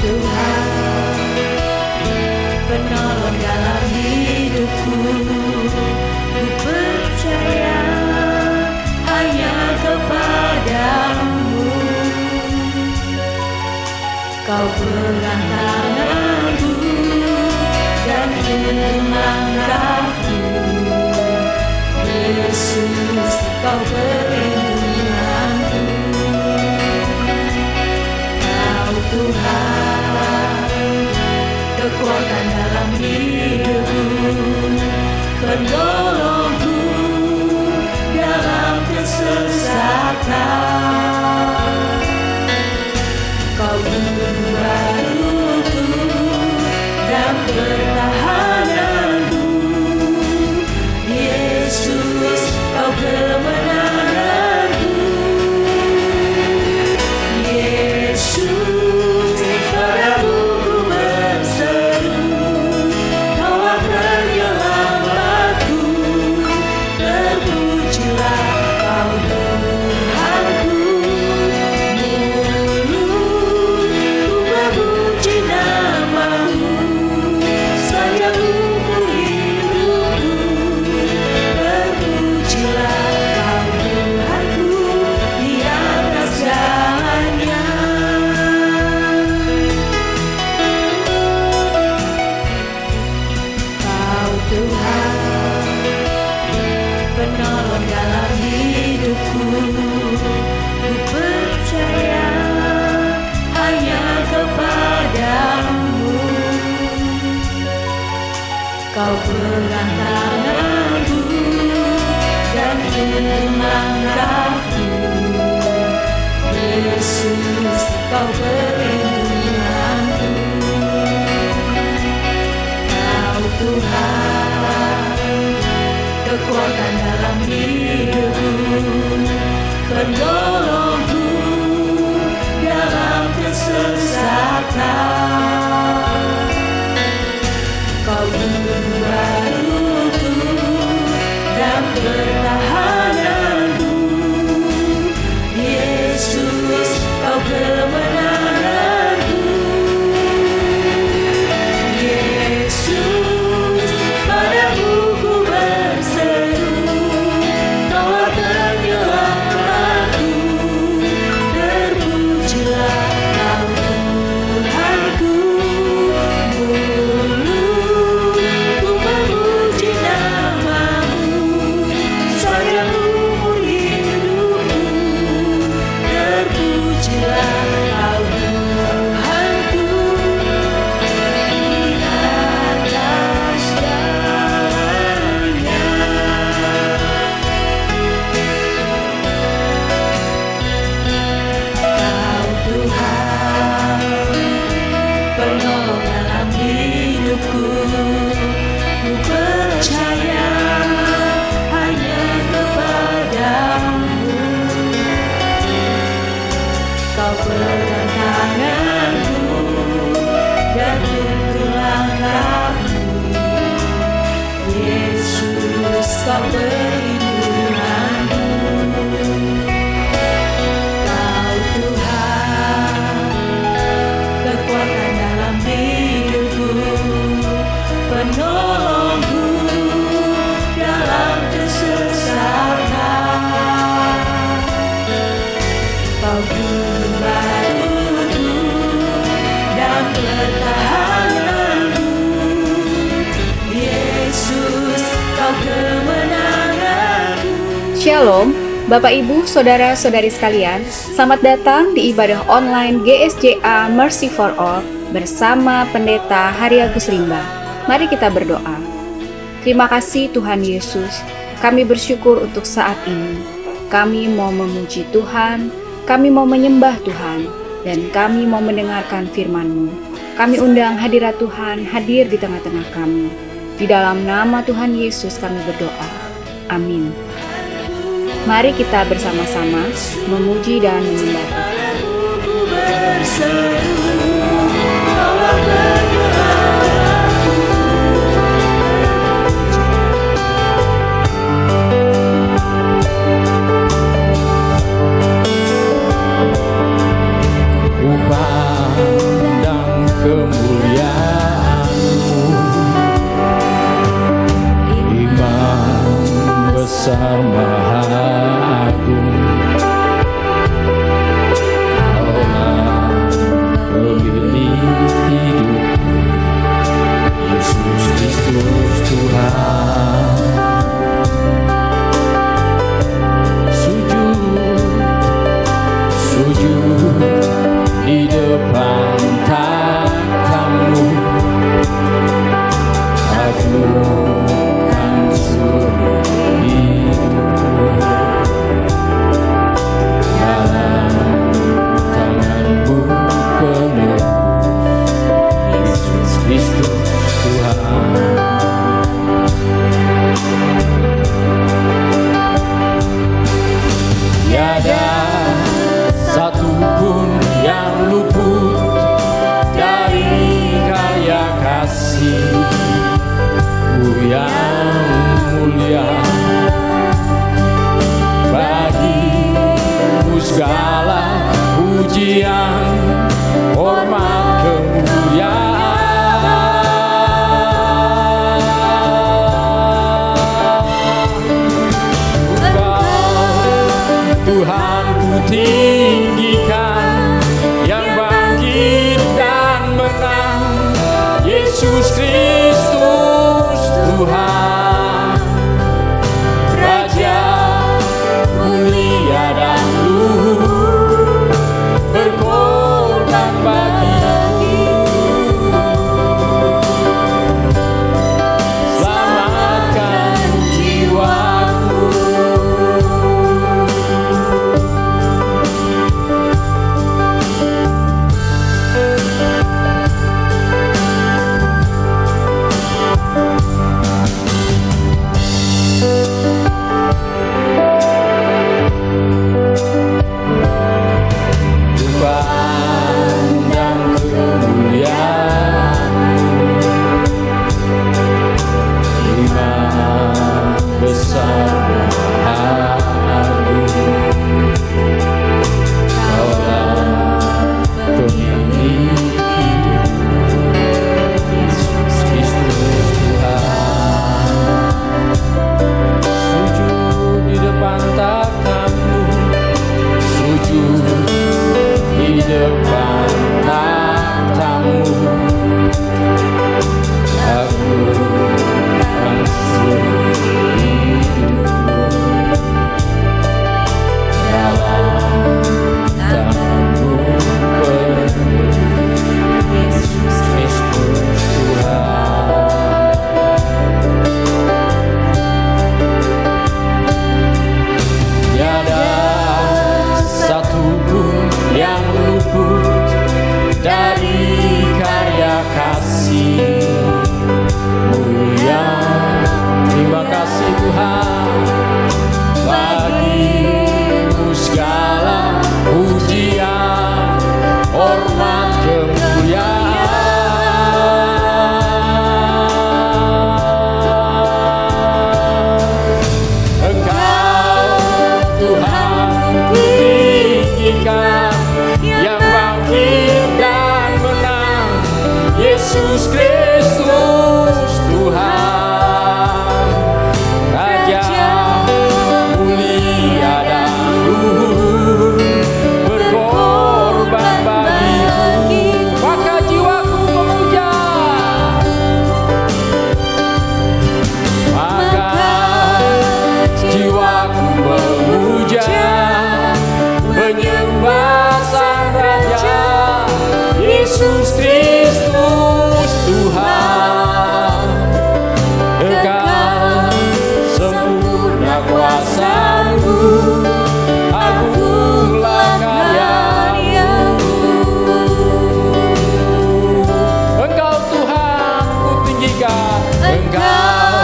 Tuhan, penolong dalam hidupku. Ku percaya hanya kepadamu. Kau pegang tanganku dan tuntun langkahku. Yesus, Kau perlindunganku. Kau Tuhan, kekuatan dalam hidupku, penolongku dalam kesesatan. Kau tuntun baruku dan pertahananku. Yesus, Kau kemenanganku. Yesus, padamu ku berseru. Kaulah penyelamatku. Terpujilah Kau Tuhanku. Mulutku memuji nama-Mu. Sepanjang umur hidupku. Terpujilah Kau Tuhanku di atas segalanya. Kau Tuhan, penolong dalam hidupku. Ku percaya hanya kepadamu. Kau pegang tanganku dan tuntun langkahku. Yesus, Kau perlindunganku. Kau Tuhan, kekuatan dalam hidupku, penolongku dalam kesesatan. Kau tuntun baruku dan pertahananku. Yesus, Kau kemenanganku. Yesus, padamu ku berseru. Kaulah penyelamatku. Terpujilah Kau Tuhanku. Mulutku memuji nama-Mu. Sepanjang umur hidupku. Terpujilah Kau Tuhanku di atas segalanya. Kau Tuhan, penolong dalam hidupku. Ku percaya hanya kepadamu. Kau pegang tanganku dan tuntun langkahku. Yesus, Kau perlindunganku. Kau Tuhan, kekuatan dalam hidupku, penolongku dalam kesesatan. Kau tuntun baruku dan pertahananku. Yesus, Kau kemenanganku. Shalom, Bapak Ibu, Saudara-saudari sekalian, selamat datang di ibadah online GSJA Mercy for All bersama Pendeta Hari Agus Rimba. Mari kita berdoa. Terima kasih Tuhan Yesus, kami bersyukur untuk saat ini. Kami mau memuji Tuhan, kami mau menyembah Tuhan, dan kami mau mendengarkan firman-Mu. Kami undang hadirat Tuhan hadir di tengah-tengah kami. Di dalam nama Tuhan Yesus kami berdoa. Amin. Mari kita bersama-sama memuji dan menyembah Tuhan. Ku berseru, Kaulah penyelamatku. Ku pandang pujian, hormat, kemuliaan. Tuhan ku tinggikan, yang bangkit dan menang, Yesus Kristus Tuhan, Raja mulia dan luhur, berkorban bagiku, selamatkan jiwaku. Pandang kemuliaan, iman besar agung, Kaulah pemilik hidup, Yesus Kristus Tuhan. Sujud di depan takhtamu, sujud di depan takhtamu, aku akan hidup dalam tanganmu penuh, Yesus Kristus Tuhan. Tiada satu pun yang luput dari karya kasih-Mu yang terima kasih Tuhan, bagimu segala pujian, hormat, kemuliaan. Engkau Tuhan ku tinggikan, yang bangkit dan menang, Yesus Kristus Tuhan, Raja mulia dan luhur, berkorban bagiku, maka jiwaku memuja, maka jiwaku memuja, menyembah Sang Raja, Yesus Kristus Tuhan. Kekal sempurna kuasa-Mu, agunglah karya-Mu. Engkau Tuhan ku tinggikan, Engkau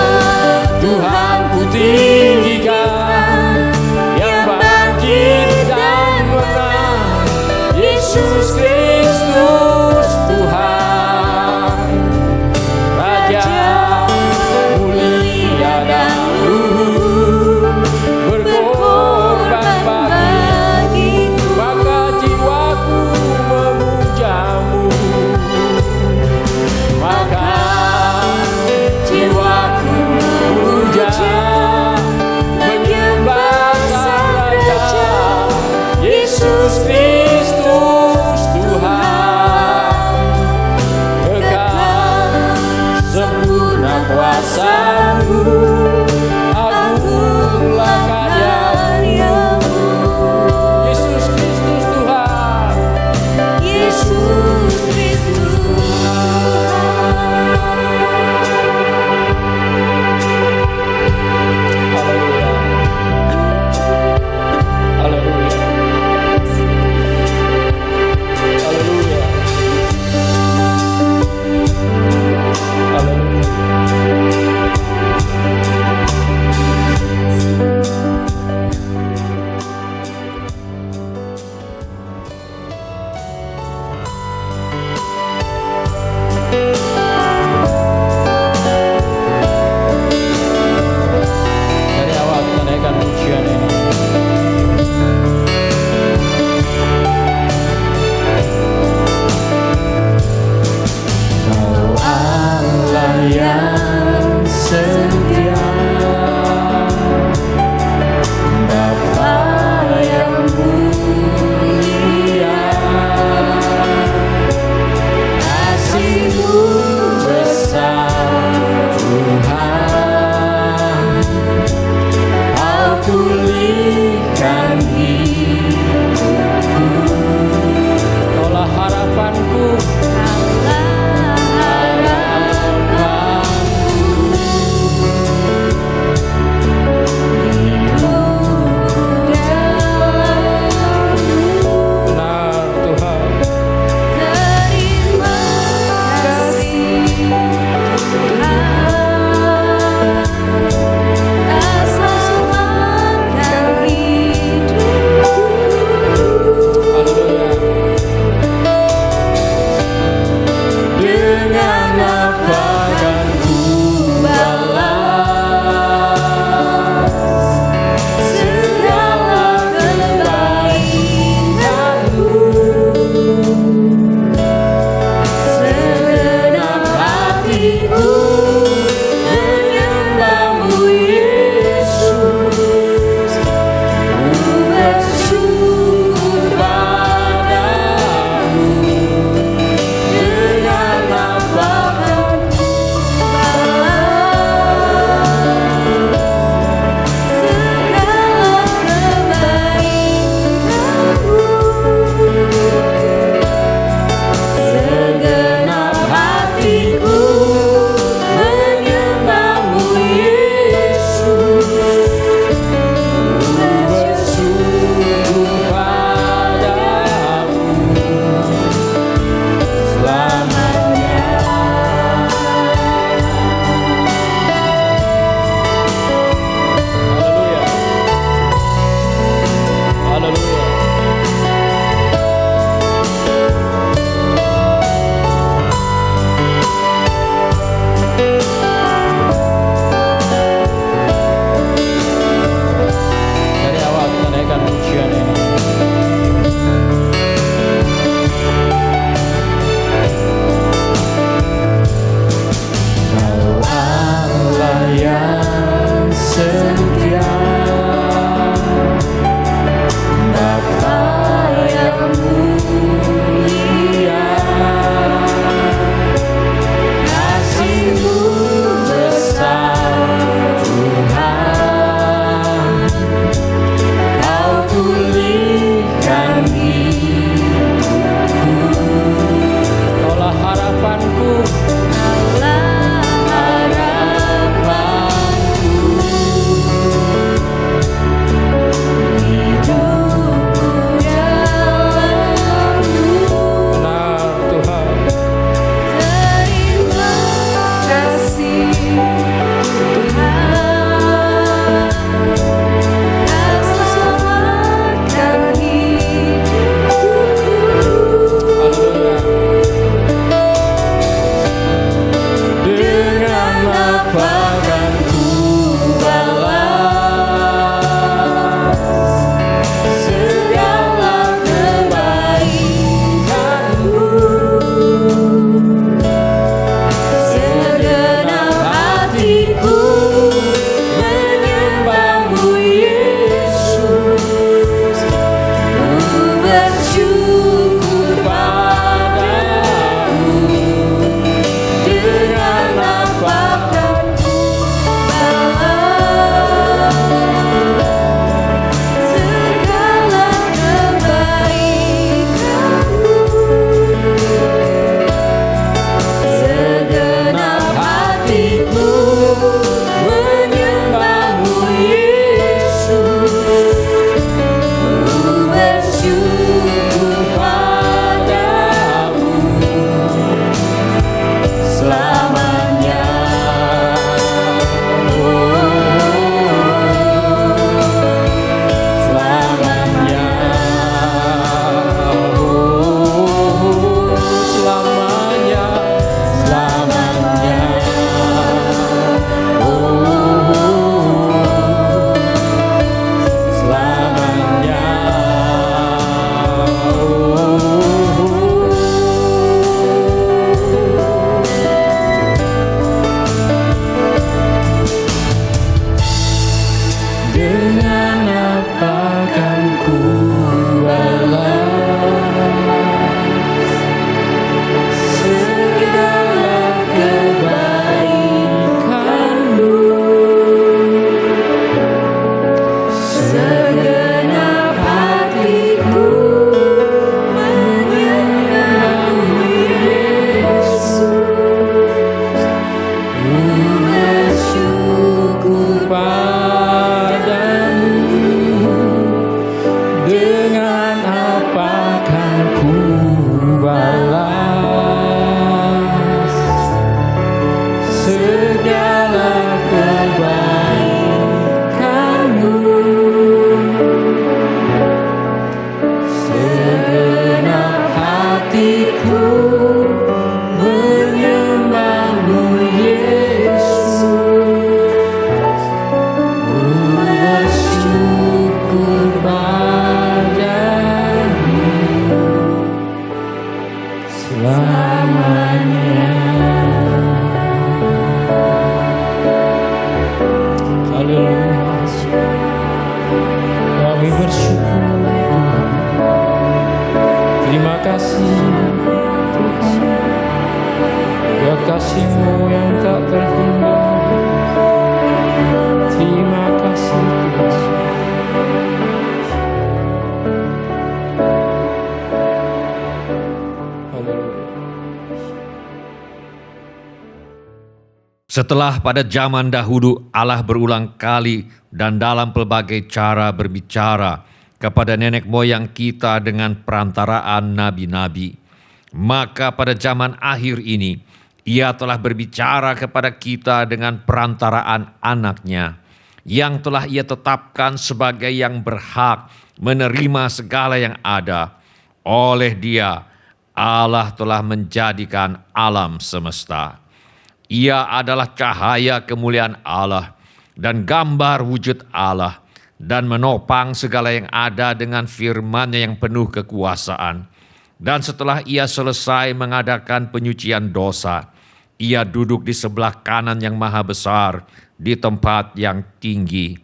Tuhan ku tinggikan, yang bangkit dan menang, Yesus Kristus Tuhan. kasih Tuhan, ya kasih-Mu yang tak terhingga. Terima kasih Tuhan. Setelah pada zaman dahulu Allah berulang kali dan dalam pelbagai cara berbicara kepada nenek moyang kita dengan perantaraan nabi-nabi, maka pada zaman akhir ini Ia telah berbicara kepada kita dengan perantaraan anaknya yang telah Ia tetapkan sebagai yang berhak menerima segala yang ada. Oleh Dia Allah telah menjadikan alam semesta. Ia adalah cahaya kemuliaan Allah dan gambar wujud Allah, dan menopang segala yang ada dengan firman-Nya yang penuh kekuasaan. Dan setelah Ia selesai mengadakan penyucian dosa, Ia duduk di sebelah kanan yang maha besar di tempat yang tinggi,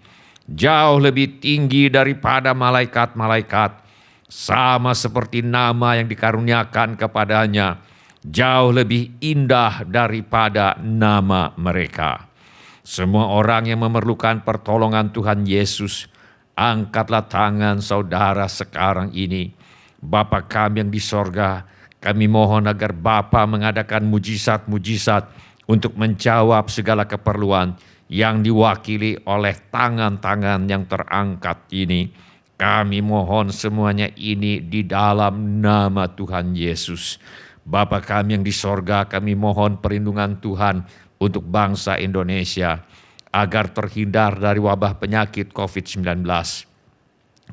jauh lebih tinggi daripada malaikat-malaikat, sama seperti nama yang dikaruniakan kepadanya jauh lebih indah daripada nama mereka. Semua orang yang memerlukan pertolongan Tuhan Yesus, angkatlah tangan saudara sekarang ini. Bapa kami yang di sorga, kami mohon agar Bapa mengadakan mujizat-mujizat untuk menjawab segala keperluan yang diwakili oleh tangan-tangan yang terangkat ini. Kami mohon semuanya ini di dalam nama Tuhan Yesus. Bapa kami yang di sorga, kami mohon perlindungan Tuhan untuk bangsa Indonesia agar terhindar dari wabah penyakit COVID-19.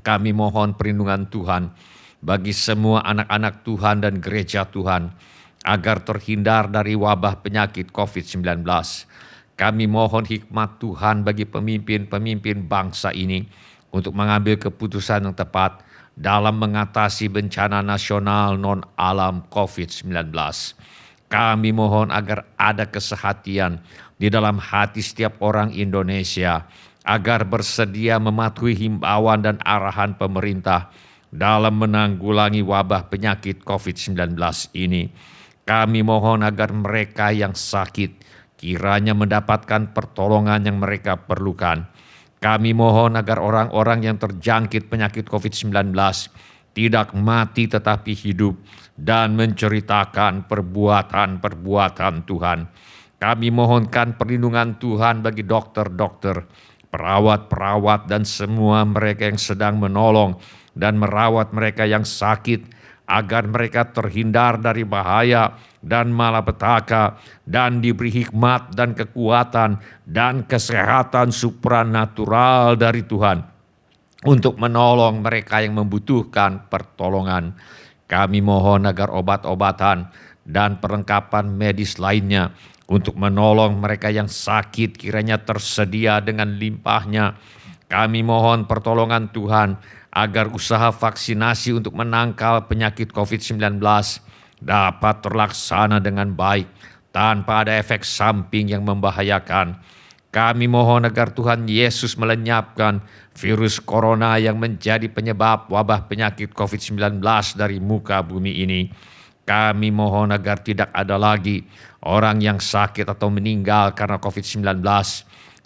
Kami mohon perlindungan Tuhan bagi semua anak-anak Tuhan dan gereja Tuhan agar terhindar dari wabah penyakit COVID-19. Kami mohon hikmat Tuhan bagi pemimpin-pemimpin bangsa ini untuk mengambil keputusan yang tepat dalam mengatasi bencana nasional non-alam COVID-19. Kami mohon agar ada kesehatian di dalam hati setiap orang Indonesia, agar bersedia mematuhi himbauan dan arahan pemerintah dalam menanggulangi wabah penyakit COVID-19 ini. Kami mohon agar mereka yang sakit kiranya mendapatkan pertolongan yang mereka perlukan. Kami mohon agar orang-orang yang terjangkit penyakit COVID-19 tidak mati tetapi hidup dan menceritakan perbuatan-perbuatan Tuhan. Kami mohonkan perlindungan Tuhan bagi dokter-dokter, perawat-perawat dan semua mereka yang sedang menolong dan merawat mereka yang sakit, agar mereka terhindar dari bahaya dan malapetaka dan diberi hikmat dan kekuatan dan kesehatan supranatural dari Tuhan untuk menolong mereka yang membutuhkan pertolongan. Kami mohon agar obat-obatan dan perlengkapan medis lainnya untuk menolong mereka yang sakit kiranya tersedia dengan limpahnya. Kami mohon pertolongan Tuhan agar usaha vaksinasi untuk menangkal penyakit COVID-19 dapat terlaksana dengan baik tanpa ada efek samping yang membahayakan. Kami mohon agar Tuhan Yesus melenyapkan virus corona yang menjadi penyebab wabah penyakit COVID-19 dari muka bumi ini. Kami mohon agar tidak ada lagi orang yang sakit atau meninggal karena COVID-19,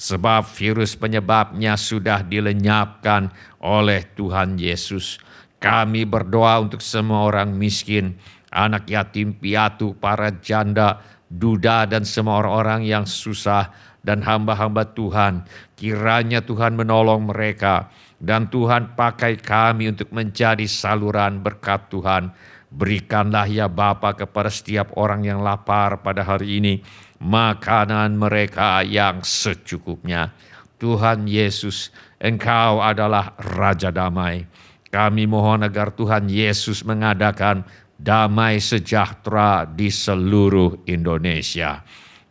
sebab virus penyebabnya sudah dilenyapkan oleh Tuhan Yesus. Kami berdoa untuk semua orang miskin, anak yatim piatu, para janda, duda, dan semua orang-orang yang susah dan hamba-hamba Tuhan. Kiranya Tuhan menolong mereka dan Tuhan pakai kami untuk menjadi saluran berkat Tuhan. Berikanlah ya Bapa kepada setiap orang yang lapar pada hari ini makanan mereka yang secukupnya. Tuhan Yesus, Engkau adalah Raja Damai. Kami mohon agar Tuhan Yesus mengadakan damai sejahtera di seluruh Indonesia.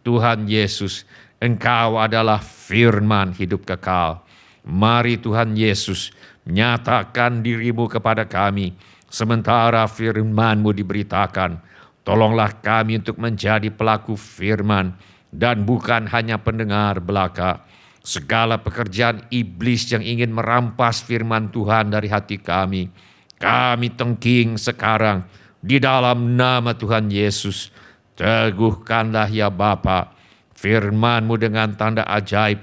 Tuhan Yesus, Engkau adalah firman hidup kekal. Mari Tuhan Yesus, nyatakan diri-Mu kepada kami, sementara firman-Mu diberitakan. Tolonglah kami untuk menjadi pelaku firman dan bukan hanya pendengar belaka. Segala pekerjaan iblis yang ingin merampas firman Tuhan dari hati kami tengking sekarang Di dalam nama Tuhan Yesus, teguhkanlah ya Bapa firman-Mu dengan tanda ajaib,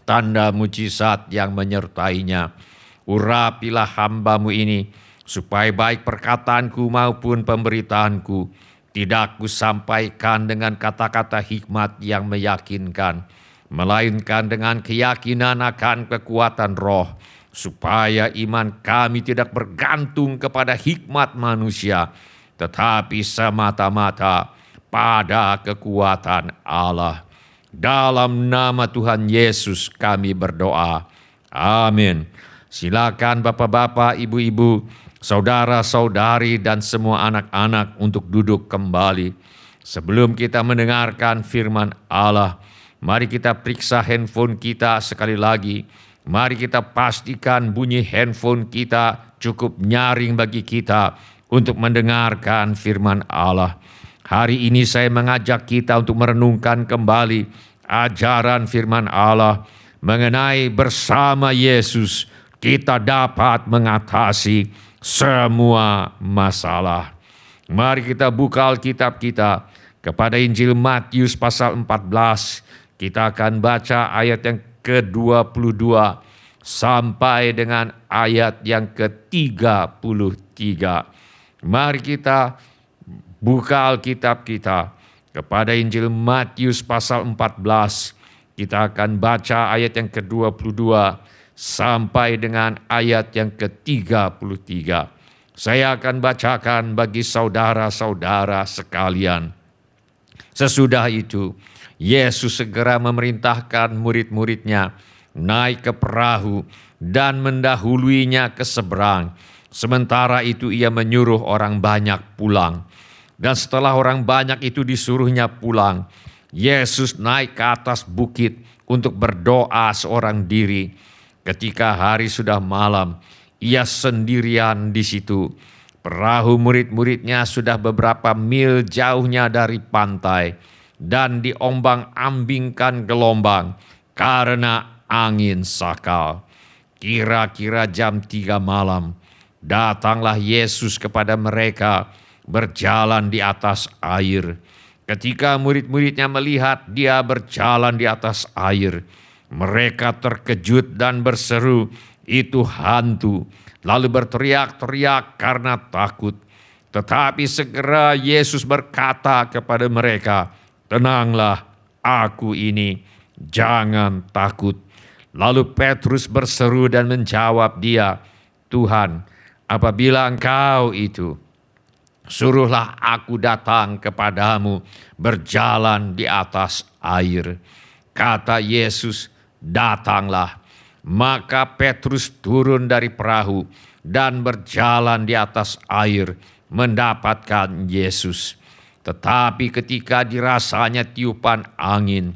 tanda mujizat yang menyertainya. Urapilah hamba-Mu ini, supaya baik perkataanku maupun pemberitaanku tidak kusampaikan dengan kata-kata hikmat yang meyakinkan, melainkan dengan keyakinan akan kekuatan roh, supaya iman kami tidak bergantung kepada hikmat manusia, tetapi semata-mata pada kekuatan Allah. Dalam nama Tuhan Yesus kami berdoa. Amin. Silakan bapak-bapak, ibu-ibu, saudara-saudari, dan semua anak-anak untuk duduk kembali. Sebelum kita mendengarkan firman Allah, mari kita periksa handphone kita sekali lagi. Mari kita pastikan bunyi handphone kita cukup nyaring bagi kita untuk mendengarkan firman Allah. Hari ini saya mengajak kita untuk merenungkan kembali ajaran firman Allah mengenai bersama Yesus kita dapat mengatasi semua masalah. Mari kita buka Alkitab kita kepada Injil Matius pasal 14. Kita akan baca ayat yang ke-22 sampai dengan ayat yang ke-33. Mari kita buka Alkitab kita kepada Injil Matius pasal 14. Kita akan baca ayat yang ke-22 sampai dengan ayat yang ke-33. Saya akan bacakan bagi saudara-saudara sekalian. Sesudah itu, Yesus segera memerintahkan murid-muridnya naik ke perahu dan mendahuluinya ke seberang. Sementara itu ia menyuruh orang banyak pulang. Dan setelah orang banyak itu disuruhnya pulang, Yesus naik ke atas bukit untuk berdoa seorang diri. Ketika hari sudah malam, ia sendirian di situ. Perahu murid-muridnya sudah beberapa mil jauhnya dari pantai dan diombang-ambingkan gelombang karena angin sakal. Kira-kira jam 3 malam, datanglah Yesus kepada mereka berjalan di atas air. Ketika murid-muridnya melihat dia berjalan di atas air, mereka terkejut dan berseru, "Itu hantu!" Lalu berteriak-teriak karena takut. Tetapi segera Yesus berkata kepada mereka, "Tenanglah, aku ini, jangan takut." Lalu Petrus berseru dan menjawab dia, "Tuhan, apabila Engkau itu, suruhlah aku datang kepadamu berjalan di atas air." Kata Yesus, "Datanglah." Maka Petrus turun dari perahu dan berjalan di atas air mendapatkan Yesus. Tetapi ketika dirasanya tiupan angin,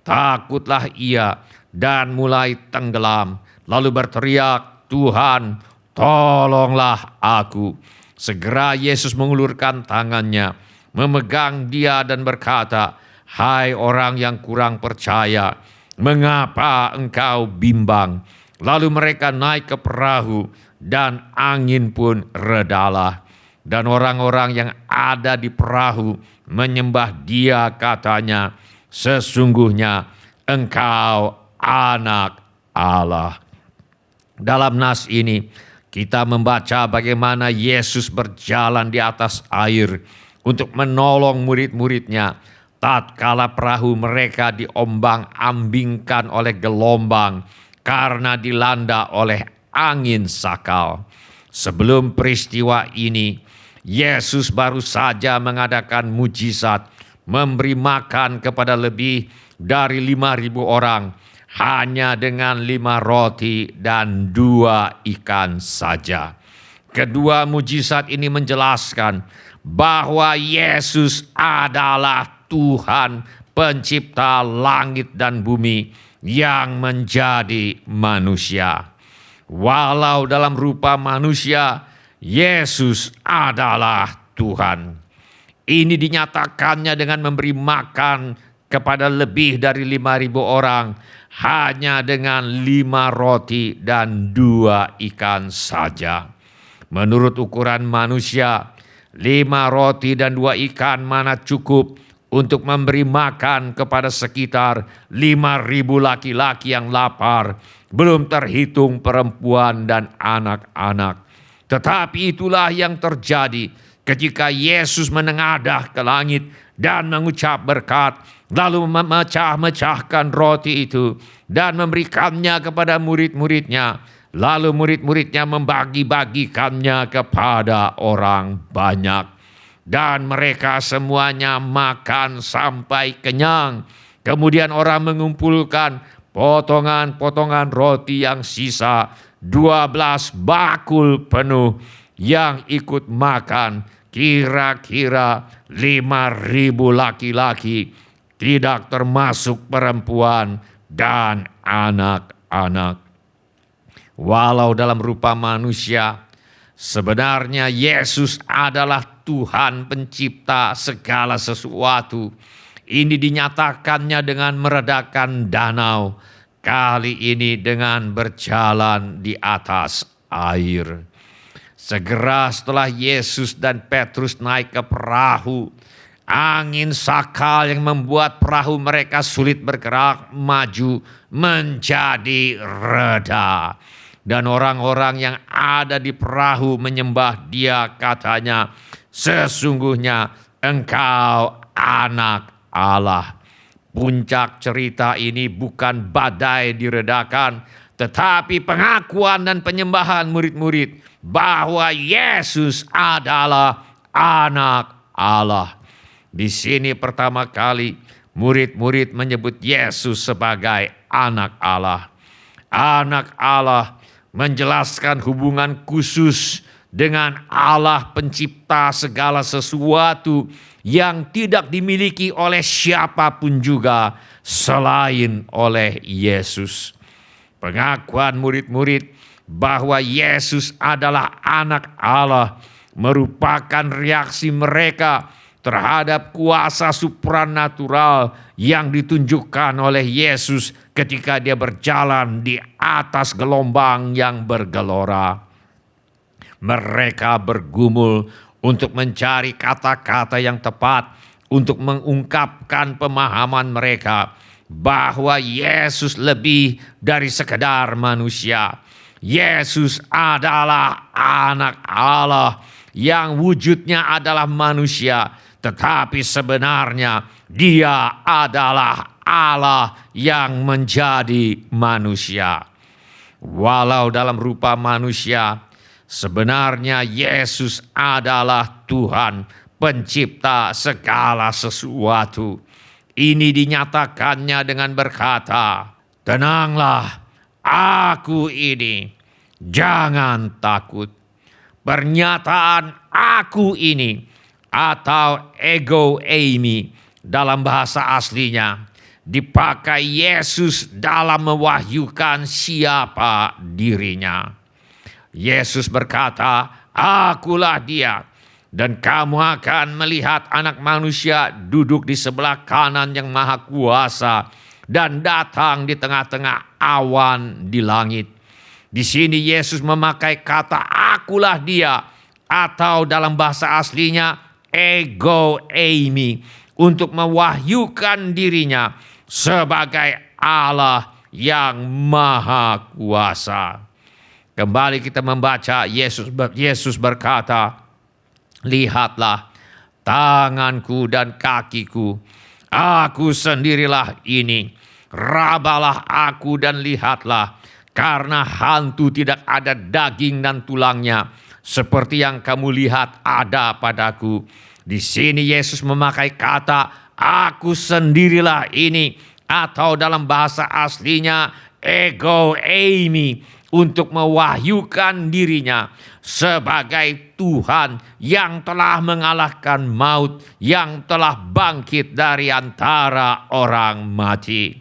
takutlah ia dan mulai tenggelam. Lalu berteriak, "Tuhan, tolonglah aku." Segera Yesus mengulurkan tangannya, memegang dia dan berkata, "Hai orang yang kurang percaya, mengapa engkau bimbang?" Lalu mereka naik ke perahu dan angin pun redalah. Dan orang-orang yang ada di perahu menyembah dia, katanya, "Sesungguhnya engkau anak Allah." Dalam nas ini kita membaca bagaimana Yesus berjalan di atas air untuk menolong murid-muridnya tatkala perahu mereka diombang-ambingkan oleh gelombang karena dilanda oleh angin sakal. Sebelum peristiwa ini, Yesus baru saja mengadakan mujizat, memberi makan kepada lebih dari 5.000 orang hanya dengan 5 roti dan 2 ikan saja. Kedua mujizat ini menjelaskan bahwa Yesus adalah Tuhan pencipta langit dan bumi yang menjadi manusia. Walau dalam rupa manusia, Yesus adalah Tuhan. Ini dinyatakannya dengan memberi makan kepada lebih dari 5.000 orang hanya dengan 5 roti dan 2 ikan saja. Menurut ukuran manusia, 5 roti dan 2 ikan mana cukup untuk memberi makan kepada sekitar 5.000 laki-laki yang lapar, belum terhitung perempuan dan anak-anak. Tetapi itulah yang terjadi ketika Yesus menengadah ke langit dan mengucap berkat, lalu memecah-mecahkan roti itu dan memberikannya kepada murid-muridnya. Lalu murid-muridnya membagi-bagikannya kepada orang banyak. Dan mereka semuanya makan sampai kenyang. Kemudian orang mengumpulkan potongan-potongan roti yang sisa, 12 bakul penuh, yang ikut makan kira-kira 5.000 laki-laki, tidak termasuk perempuan dan anak-anak. Walau dalam rupa manusia, sebenarnya Yesus adalah Tuhan pencipta segala sesuatu. Ini dinyatakannya dengan meredakan danau, kali ini dengan berjalan di atas air. Segera setelah Yesus dan Petrus naik ke perahu, angin sakal yang membuat perahu mereka sulit bergerak maju menjadi reda. Dan orang-orang yang ada di perahu menyembah Dia, katanya, "Sesungguhnya Engkau anak Allah." Puncak cerita ini bukan badai diredakan, tetapi pengakuan dan penyembahan murid-murid bahwa Yesus adalah anak Allah. Di sini pertama kali murid-murid menyebut Yesus sebagai anak Allah. Anak Allah menjelaskan hubungan khusus dengan Allah pencipta segala sesuatu yang tidak dimiliki oleh siapapun juga selain oleh Yesus. Pengakuan murid-murid bahwa Yesus adalah anak Allah merupakan reaksi mereka terhadap kuasa supranatural yang ditunjukkan oleh Yesus ketika Dia berjalan di atas gelombang yang bergelora. Mereka bergumul untuk mencari kata-kata yang tepat untuk mengungkapkan pemahaman mereka bahwa Yesus lebih dari sekedar manusia. Yesus adalah anak Allah yang wujudnya adalah manusia, tetapi sebenarnya Dia adalah Allah yang menjadi manusia. Walau dalam rupa manusia, sebenarnya Yesus adalah Tuhan pencipta segala sesuatu. Ini dinyatakannya dengan berkata, "Tenanglah, Aku ini, jangan takut." Pernyataan "aku ini" atau ego eimi dalam bahasa aslinya dipakai Yesus dalam mewahyukan siapa dirinya. Yesus berkata, "Akulah Dia, dan kamu akan melihat Anak Manusia duduk di sebelah kanan yang Maha Kuasa dan datang di tengah-tengah awan di langit." Di sini Yesus memakai kata "akulah Dia" atau dalam bahasa aslinya ego eimi untuk mewahyukan dirinya sebagai Allah yang Maha Kuasa. Kembali kita membaca Yesus berkata, "Lihatlah tanganku dan kakiku, aku sendirilah ini. Rabalah aku dan lihatlah, karena hantu tidak ada daging dan tulangnya, seperti yang kamu lihat ada padaku." Di sini Yesus memakai kata "aku sendirilah ini" atau dalam bahasa aslinya ego eimi untuk mewahyukan dirinya sebagai Tuhan yang telah mengalahkan maut, yang telah bangkit dari antara orang mati.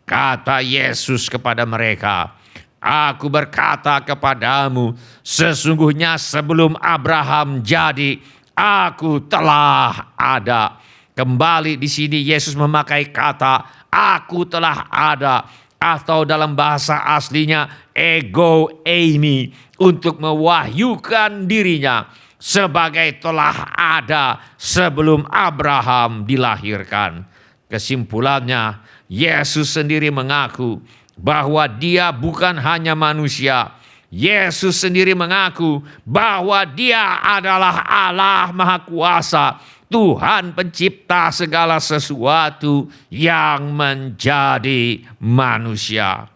Kata Yesus kepada mereka, "Aku berkata kepadamu, sesungguhnya sebelum Abraham jadi, Aku telah ada." Kembali di sini Yesus memakai kata "aku telah ada" atau dalam bahasa aslinya ego eimi untuk mewahyukan dirinya sebagai telah ada sebelum Abraham dilahirkan. Kesimpulannya, Yesus sendiri mengaku bahwa dia bukan hanya manusia. Yesus sendiri mengaku bahwa dia adalah Allah Maha Kuasa, Tuhan pencipta segala sesuatu yang menjadi manusia.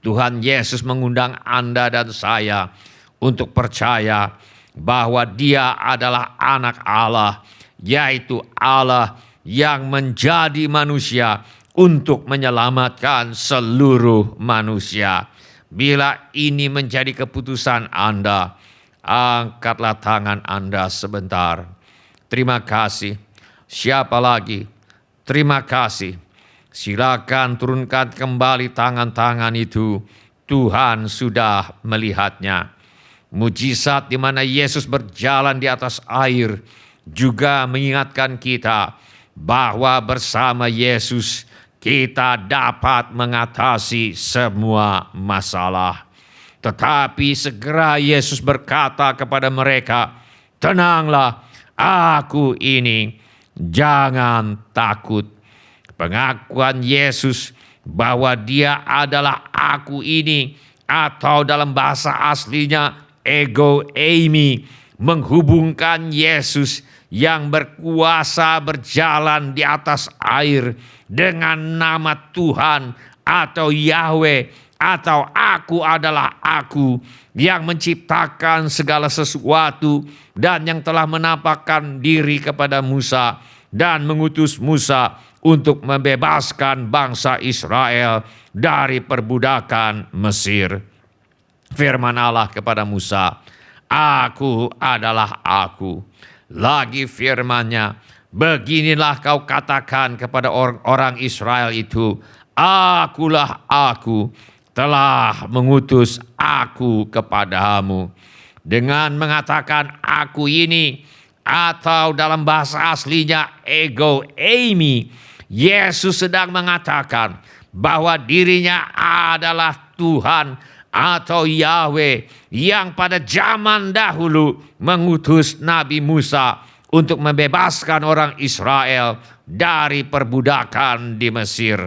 Tuhan Yesus mengundang Anda dan saya untuk percaya bahwa dia adalah anak Allah, yaitu Allah yang menjadi manusia untuk menyelamatkan seluruh manusia. Bila ini menjadi keputusan Anda, angkatlah tangan Anda sebentar. Terima kasih. Siapa lagi? Terima kasih. Silakan turunkan kembali tangan-tangan itu. Tuhan sudah melihatnya. Mujizat di mana Yesus berjalan di atas air juga mengingatkan kita bahwa bersama Yesus kita dapat mengatasi semua masalah. Tetapi segera Yesus berkata kepada mereka, "Tenanglah, aku ini, jangan takut." Pengakuan Yesus bahwa dia adalah aku ini, atau dalam bahasa aslinya ego eimi, menghubungkan Yesus yang berkuasa berjalan di atas air dengan nama Tuhan atau Yahweh atau aku adalah aku yang menciptakan segala sesuatu dan yang telah menampakkan diri kepada Musa dan mengutus Musa untuk membebaskan bangsa Israel dari perbudakan Mesir. Firman Allah kepada Musa, "Aku adalah aku." Lagi firman-Nya, "Beginilah kau katakan kepada orang Israel itu, akulah aku, telah mengutus aku kepadamu." Dengan mengatakan aku ini, atau dalam bahasa aslinya ego eimi, Yesus sedang mengatakan bahwa dirinya adalah Tuhan atau Yahweh yang pada zaman dahulu mengutus Nabi Musa untuk membebaskan orang Israel dari perbudakan di Mesir.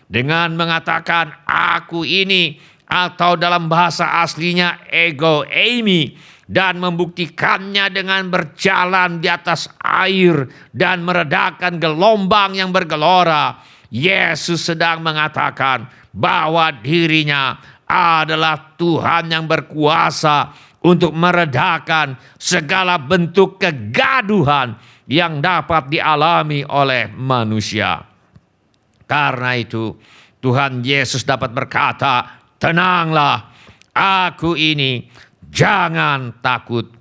Dengan mengatakan aku ini, atau dalam bahasa aslinya ego eimi, dan membuktikannya dengan berjalan di atas air dan meredakan gelombang yang bergelora, Yesus sedang mengatakan bahwa dirinya adalah Tuhan yang berkuasa untuk meredakan segala bentuk kegaduhan yang dapat dialami oleh manusia. Karena itu Tuhan Yesus dapat berkata, "Tenanglah, aku ini, jangan takut."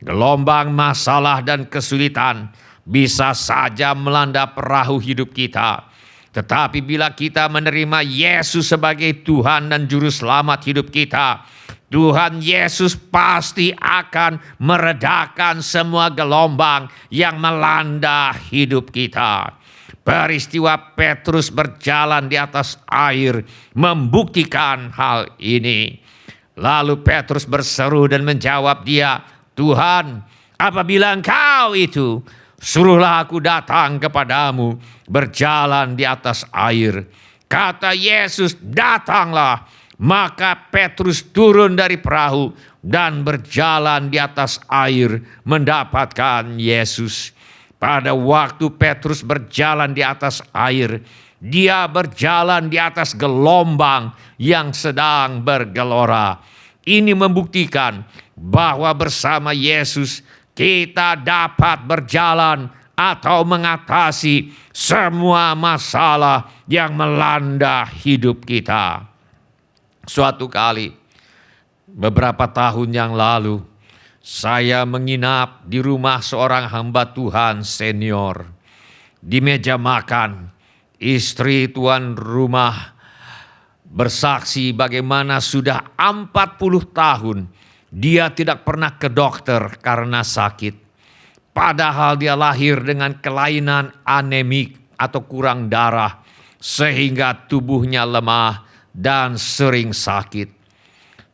Gelombang masalah dan kesulitan bisa saja melanda perahu hidup kita. Tetapi bila kita menerima Yesus sebagai Tuhan dan Juru Selamat hidup kita, Tuhan Yesus pasti akan meredakan semua gelombang yang melanda hidup kita. Peristiwa Petrus berjalan di atas air membuktikan hal ini. Lalu Petrus berseru dan menjawab dia, "Tuhan, apabila Engkau itu, suruhlah aku datang kepadamu berjalan di atas air." Kata Yesus, "Datanglah." Maka Petrus turun dari perahu dan berjalan di atas air mendapatkan Yesus. Pada waktu Petrus berjalan di atas air, dia berjalan di atas gelombang yang sedang bergelora. Ini membuktikan bahwa bersama Yesus kita dapat berjalan atau mengatasi semua masalah yang melanda hidup kita. Suatu kali, beberapa tahun yang lalu, saya menginap di rumah seorang hamba Tuhan senior. Di meja makan, istri tuan rumah bersaksi bagaimana sudah 40 tahun dia tidak pernah ke dokter karena sakit. Padahal dia lahir dengan kelainan anemik atau kurang darah, sehingga tubuhnya lemah dan sering sakit.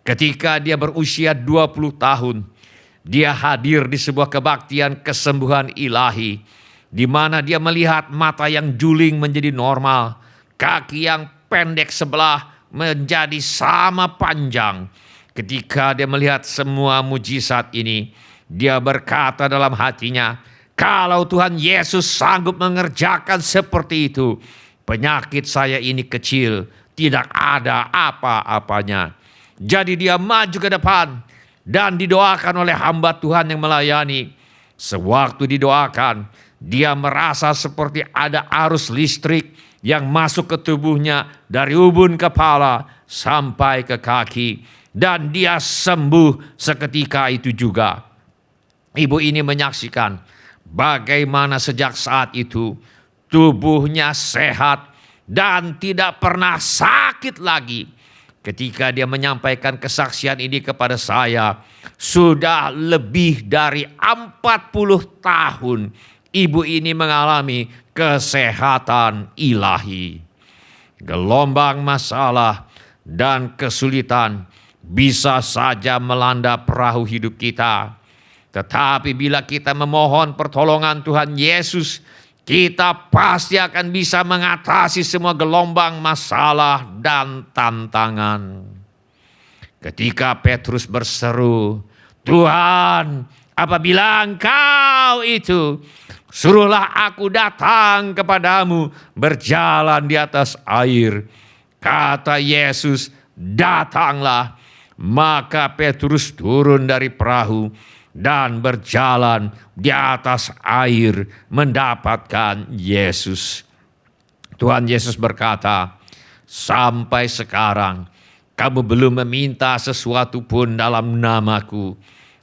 Ketika dia berusia 20 tahun, Dia hadir di sebuah kebaktian kesembuhan ilahi, di mana dia melihat mata yang juling menjadi normal, kaki yang pendek sebelah menjadi sama panjang. Ketika dia melihat semua mujizat ini, dia berkata dalam hatinya, kalau Tuhan Yesus sanggup mengerjakan seperti itu, penyakit saya ini kecil, tidak ada apa-apanya. Jadi dia maju ke depan dan didoakan oleh hamba Tuhan yang melayani. Sewaktu didoakan, dia merasa seperti ada arus listrik yang masuk ke tubuhnya dari ubun kepala sampai ke kaki. Dan dia sembuh seketika itu juga. Ibu ini menyaksikan bagaimana sejak saat itu tubuhnya sehat dan tidak pernah sakit lagi. Ketika dia menyampaikan kesaksian ini kepada saya, sudah lebih dari 40 tahun ibu ini mengalami kesehatan ilahi. Gelombang masalah dan kesulitan bisa saja melanda perahu hidup kita. Tetapi bila kita memohon pertolongan Tuhan Yesus, kita pasti akan bisa mengatasi semua gelombang masalah dan tantangan. Ketika Petrus berseru, Tuhan, apabila Engkau itu, suruhlah aku datang kepadamu berjalan di atas air. Kata Yesus, datanglah. Maka Petrus turun dari perahu dan berjalan di atas air mendapatkan Yesus. Tuhan Yesus berkata, sampai sekarang kamu belum meminta sesuatu pun dalam namaku.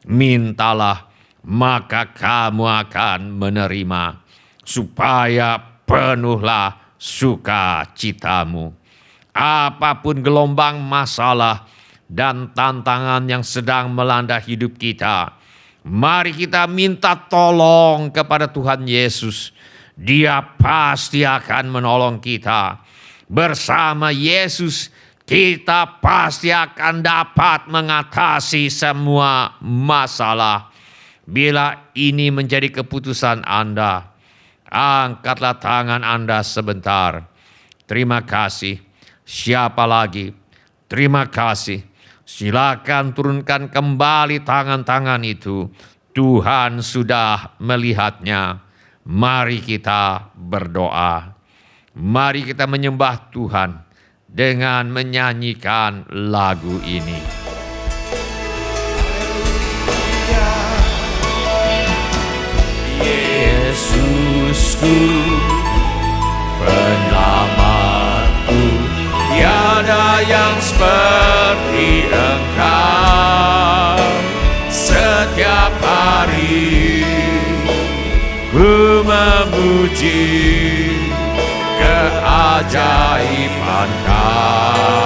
Mintalah, maka kamu akan menerima, supaya penuhlah sukacitamu. Apapun gelombang masalah dan tantangan yang sedang melanda hidup kita, mari kita minta tolong kepada Tuhan Yesus. Dia pasti akan menolong kita. Bersama Yesus, kita pasti akan dapat mengatasi semua masalah. Bila ini menjadi keputusan Anda, angkatlah tangan Anda sebentar. Terima kasih. Siapa lagi? Terima kasih. Silakan turunkan kembali tangan-tangan itu. Tuhan sudah melihatnya. Mari kita berdoa. Mari kita menyembah Tuhan dengan menyanyikan lagu ini. Yesusku, penyelamatku, tiada yang seperti Engkau. Setiap hari ku memuji keajaiban kasih-Mu.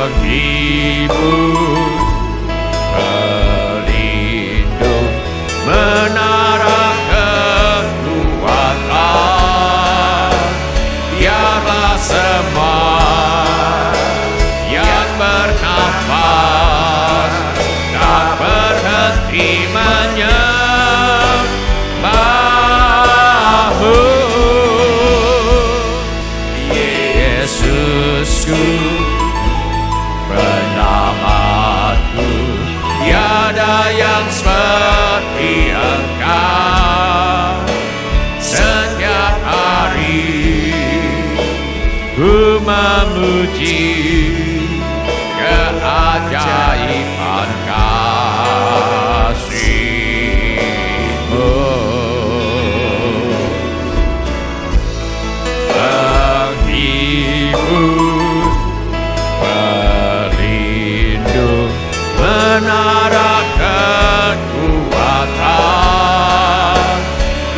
Penghibur, pelindung, menara kekuatan, biarlah semua yang bernafas tak berhenti menyembah-Mu. Yesusku, penyelamatku, tiada yang seperti Engkau. Setiap hari ku memuji keajaiban kasih-Mu. Penghibur, pelindung, menara kekuatan,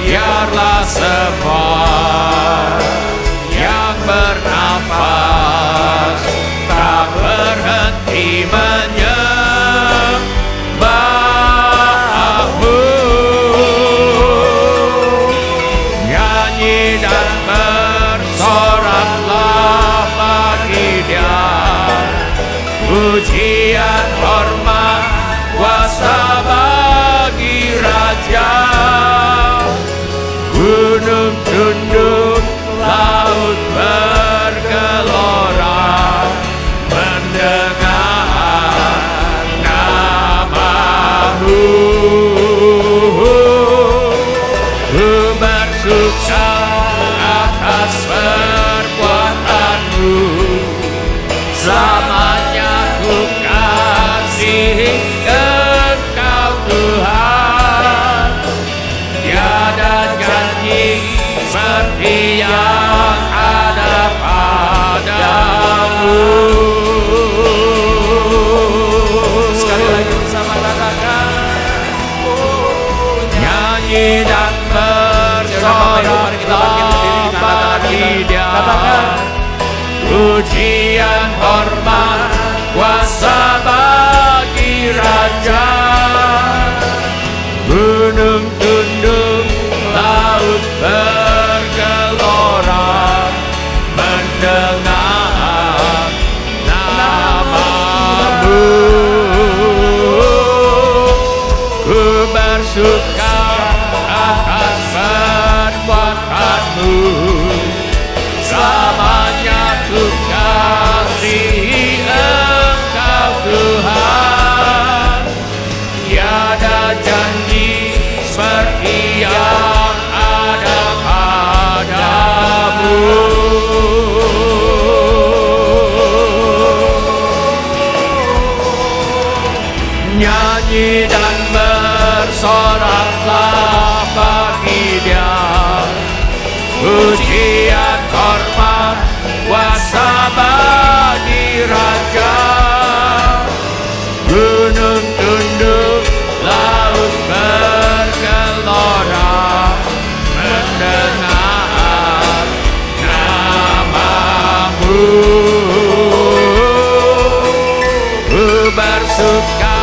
biarlah semua yang bernafas tak berhenti menyembah-Mu. Nyanyi dan bersoraklah Pujian hormat kuasa bagi Raja. Gunung tunduk, laut bergelora mendengar nama-Mu. Ku bersuka atas perbuatan-Mu, selamanya ku kasihi Engkau Tuhan. Tiada janji seperti yang ada padamu. Sekali lagi bersama katakan, nyanyi dan bersorak bagi Dia. Pujian hormat kuasa bagi Raja. Gunung tunduk, laut bergelora mendengar nama-Mu. Ku bersuka atas perbuatan-Mu, selamanya ku kasihi Engkau Tuhan. Tiada janji seperti yang ada padamu. Nyanyi dan bersoraklah bagi Dia. Pujian hormat kuasa bagi Raja. Gunung tunduk, laut bergelora mendengar nama-Mu. Ku bersuka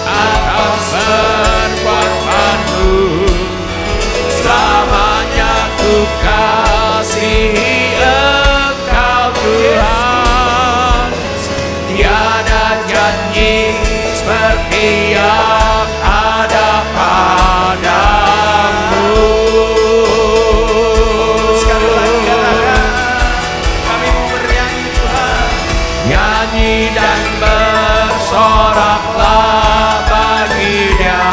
atas perbuatan-Mu, selamanya ku kasihi Engkau Tuhan. Tiada janji seperti yang ada padamu. Sekali lagi katakan, kami memberiakan Tuhan. Nyanyi dan bersoraklah bagi Dia.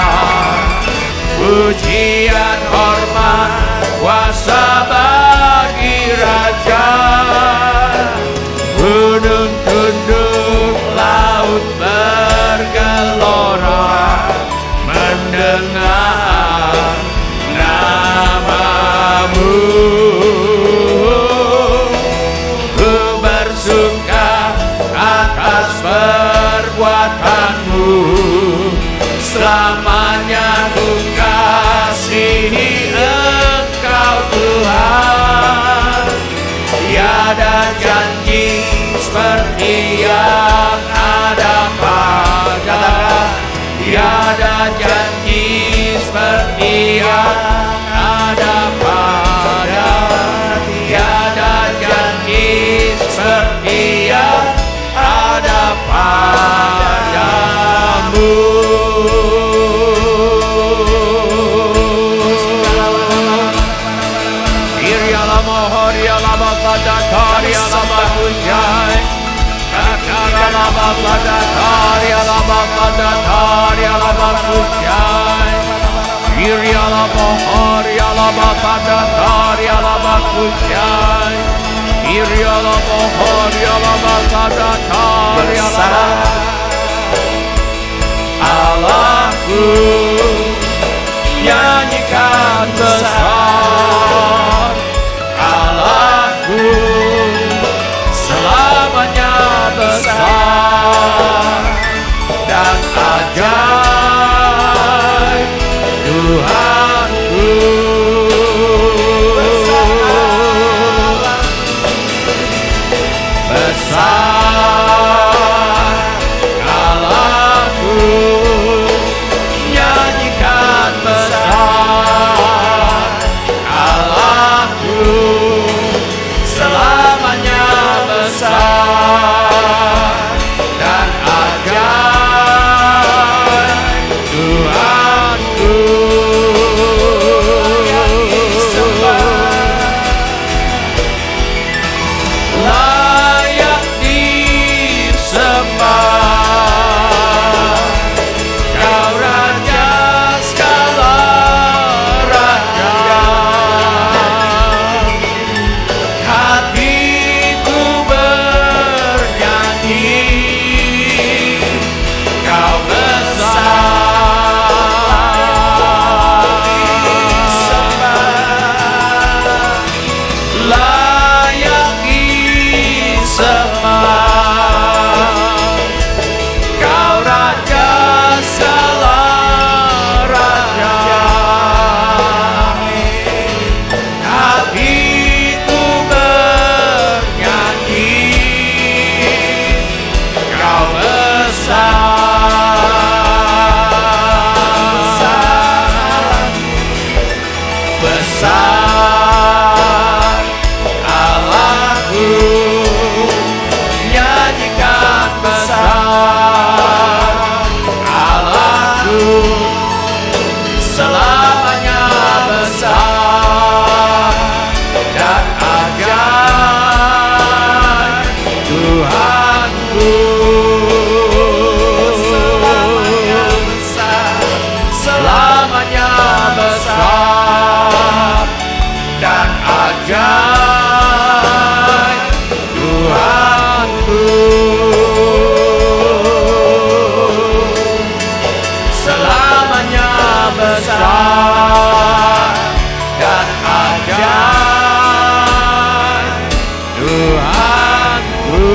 Pujian hormat kuasa bagi Raja. Gunung tunduk, laut bergelora mendengar nama-Mu. Ku bersuka atas perbuatan-Mu, selamanya ku kasihi Engkau Tuhan. Tiada janji seperti yang ada padamu. Tiada janji seperti yang ada padamu. Tiada janji seperti yang ada padamu. Allahku, nyanyikan besar. Allahku, selamanya besar dan ajaib Tuhanku. Besar Allahku, nyanyikan besar. Allahku, selamanya besar dan besar Allahku, nyanyikan besar Allahku, selamanya besar dan ajaib Tuhanku. Selamanya besar, selamanya besar dan ajaib Tuhanku. Selamanya besar dan ajaib Tuhanku.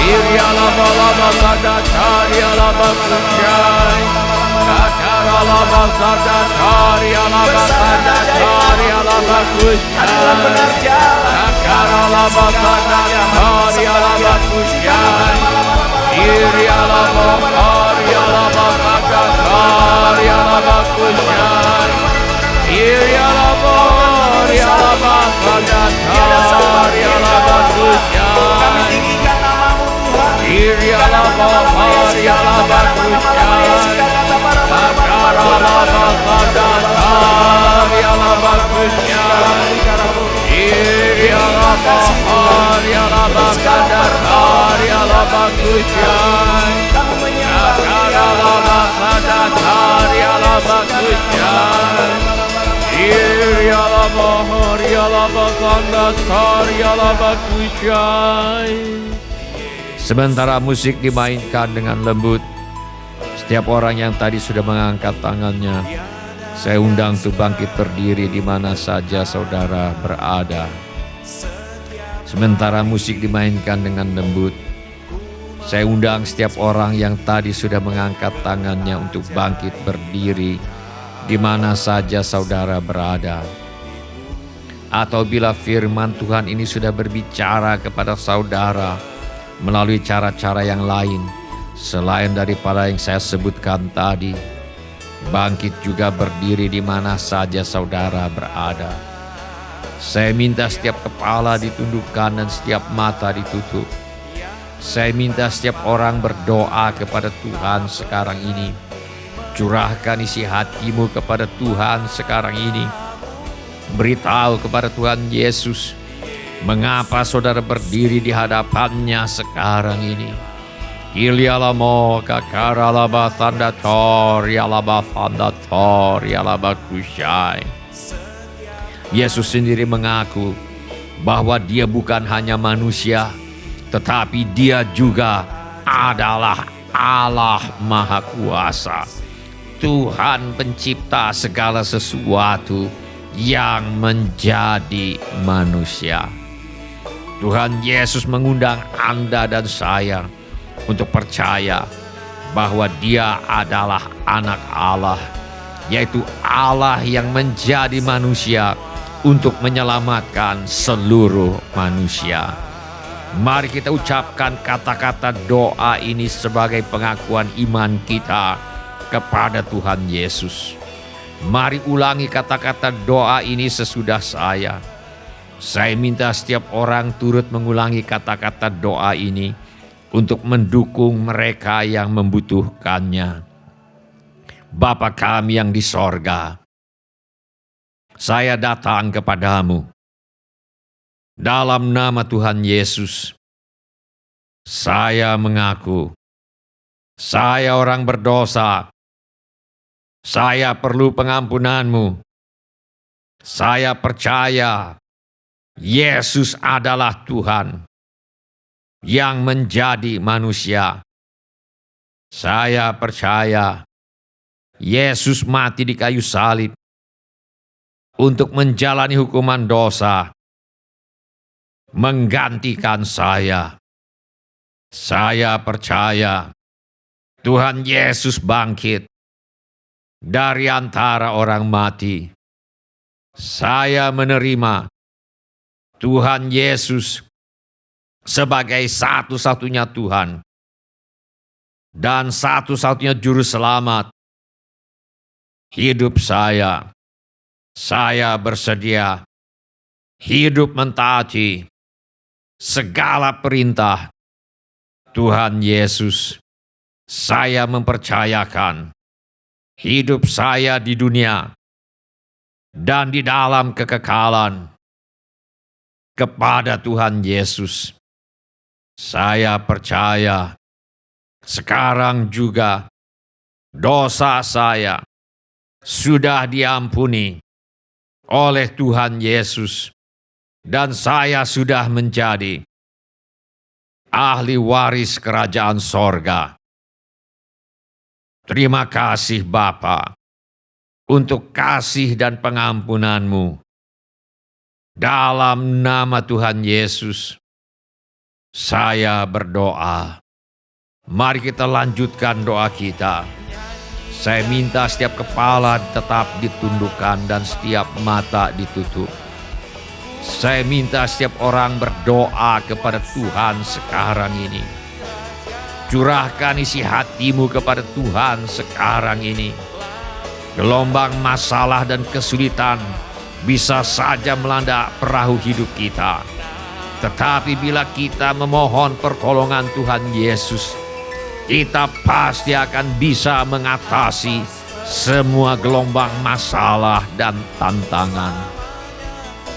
Iriala balaba sada kariala bakusyai, kakara basada kariala basada kariala bakusyai, kakara basada kariala bakusyai. Iriala kariala basada kariala bakusyai, Iriala kariala basada kariala bakusyai. Iriala kariala bakusyai, kakara basada kariala bakusyai. Iriala kariala basada kariala bakusyai, kakara basada kariala bakusyai. Iriala kariala basada kariala bakusyai. Sementara musik dimainkan dengan lembut, setiap orang yang tadi sudah mengangkat tangannya, saya undang untuk bangkit berdiri di mana saja saudara berada. Sementara musik dimainkan dengan lembut, saya undang setiap orang yang tadi sudah mengangkat tangannya untuk bangkit berdiri di mana saja saudara berada. Atau bila firman Tuhan ini sudah berbicara kepada saudara melalui cara-cara yang lain selain daripada yang saya sebutkan tadi, bangkit juga berdiri di mana saja saudara berada. Saya minta setiap kepala ditundukkan dan setiap mata ditutup. Saya minta setiap orang berdoa kepada Tuhan sekarang ini. Curahkan isi hatimu kepada Tuhan sekarang ini. Beritahu kepada Tuhan Yesus mengapa saudara berdiri di hadapannya sekarang ini. Ilialamo kakaralaba sandator yalaba sandator yalaba kusyai. Yesus sendiri mengaku bahwa dia bukan hanya manusia, tetapi dia juga adalah Allah Maha Kuasa, Tuhan pencipta segala sesuatu yang menjadi manusia. Tuhan Yesus mengundang Anda dan saya untuk percaya bahwa Dia adalah anak Allah, yaitu Allah yang menjadi manusia untuk menyelamatkan seluruh manusia. Mari kita ucapkan kata-kata doa ini sebagai pengakuan iman kita kepada Tuhan Yesus. Mari ulangi kata-kata doa ini sesudah saya. Saya minta setiap orang turut mengulangi kata-kata doa ini untuk mendukung mereka yang membutuhkannya. Bapa kami yang di sorga, saya datang kepadamu. Dalam nama Tuhan Yesus, saya mengaku, saya orang berdosa. Saya perlu pengampunanmu. Saya percaya Yesus adalah Tuhan yang menjadi manusia. Saya percaya Yesus mati di kayu salib untuk menjalani hukuman dosa, menggantikan saya. Saya percaya Tuhan Yesus bangkit dari antara orang mati. Saya menerima Tuhan Yesus sebagai satu-satunya Tuhan dan satu-satunya juru selamat hidup saya bersedia hidup mentaati segala perintah Tuhan Yesus. Saya mempercayakan hidup saya di dunia dan di dalam kekekalan kepada Tuhan Yesus. Saya percaya sekarang juga dosa saya sudah diampuni oleh Tuhan Yesus dan saya sudah menjadi ahli waris kerajaan sorga. Terima kasih Bapa untuk kasih dan pengampunan-Mu. Dalam nama Tuhan Yesus, saya berdoa. Mari kita lanjutkan doa kita. Saya minta setiap kepala tetap ditundukkan dan setiap mata ditutup. Saya minta setiap orang berdoa kepada Tuhan sekarang ini. Curahkan isi hatimu kepada Tuhan sekarang ini. Gelombang masalah dan kesulitan bisa saja melanda perahu hidup kita. Tetapi bila kita memohon pertolongan Tuhan Yesus, kita pasti akan bisa mengatasi semua gelombang masalah dan tantangan.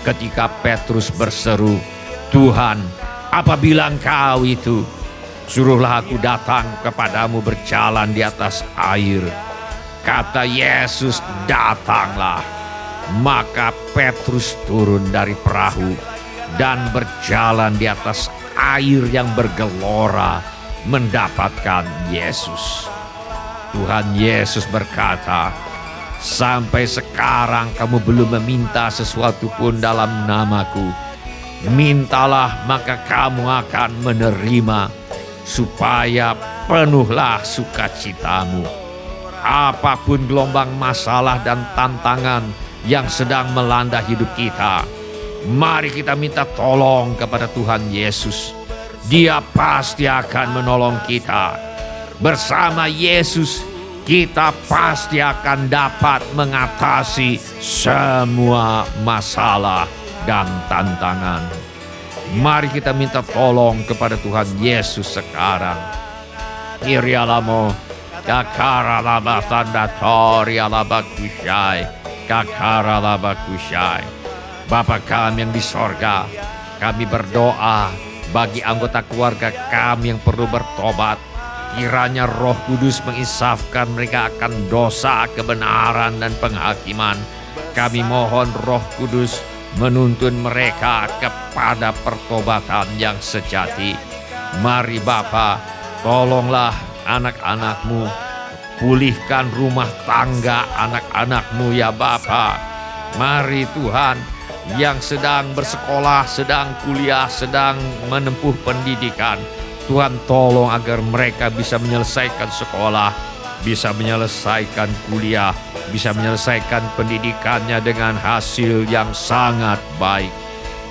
Ketika Petrus berseru, "Tuhan, apabila Engkau itu, suruhlah aku datang kepadamu berjalan di atas air." Kata Yesus, "Datanglah." Maka Petrus turun dari perahu dan berjalan di atas air yang bergelora mendapatkan Yesus. Tuhan Yesus berkata, "Sampai sekarang kamu belum meminta sesuatu pun dalam namaku. Mintalah maka kamu akan menerima, supaya penuhlah sukacitamu." Apapun gelombang masalah dan tantangan yang sedang melanda hidup kita, mari kita minta tolong kepada Tuhan Yesus. Dia pasti akan menolong kita. Bersama Yesus, kita pasti akan dapat mengatasi semua masalah dan tantangan. Mari kita minta tolong kepada Tuhan Yesus sekarang. Irialamo, kakaralabasandatorialabakushai, kakaralabakushai. Bapa kami yang di sorga, kami berdoa bagi anggota keluarga kami yang perlu bertobat. Kiranya Roh Kudus menginsafkan mereka akan dosa, kebenaran, dan penghakiman. Kami mohon Roh Kudus menuntun mereka kepada pertobatan yang sejati. Mari Bapa, tolonglah anak-anak-Mu, pulihkan rumah tangga anak-anak-Mu ya Bapa. Mari Tuhan, yang sedang bersekolah, sedang kuliah, sedang menempuh pendidikan, Tuhan tolong agar mereka bisa menyelesaikan sekolah, bisa menyelesaikan kuliah, bisa menyelesaikan pendidikannya dengan hasil yang sangat baik.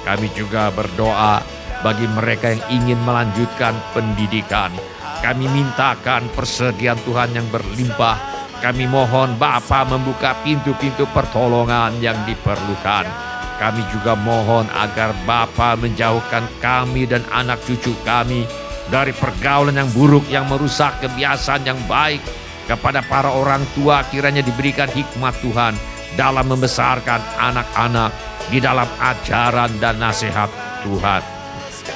Kami juga berdoa bagi mereka yang ingin melanjutkan pendidikan. Kami mintakan persegian Tuhan yang berlimpah. Kami mohon Bapa membuka pintu-pintu pertolongan yang diperlukan. Kami juga mohon agar Bapa menjauhkan kami dan anak cucu kami dari pergaulan yang buruk yang merusak kebiasaan yang baik. Kepada para orang tua kiranya diberikan hikmat Tuhan dalam membesarkan anak-anak di dalam ajaran dan nasihat Tuhan.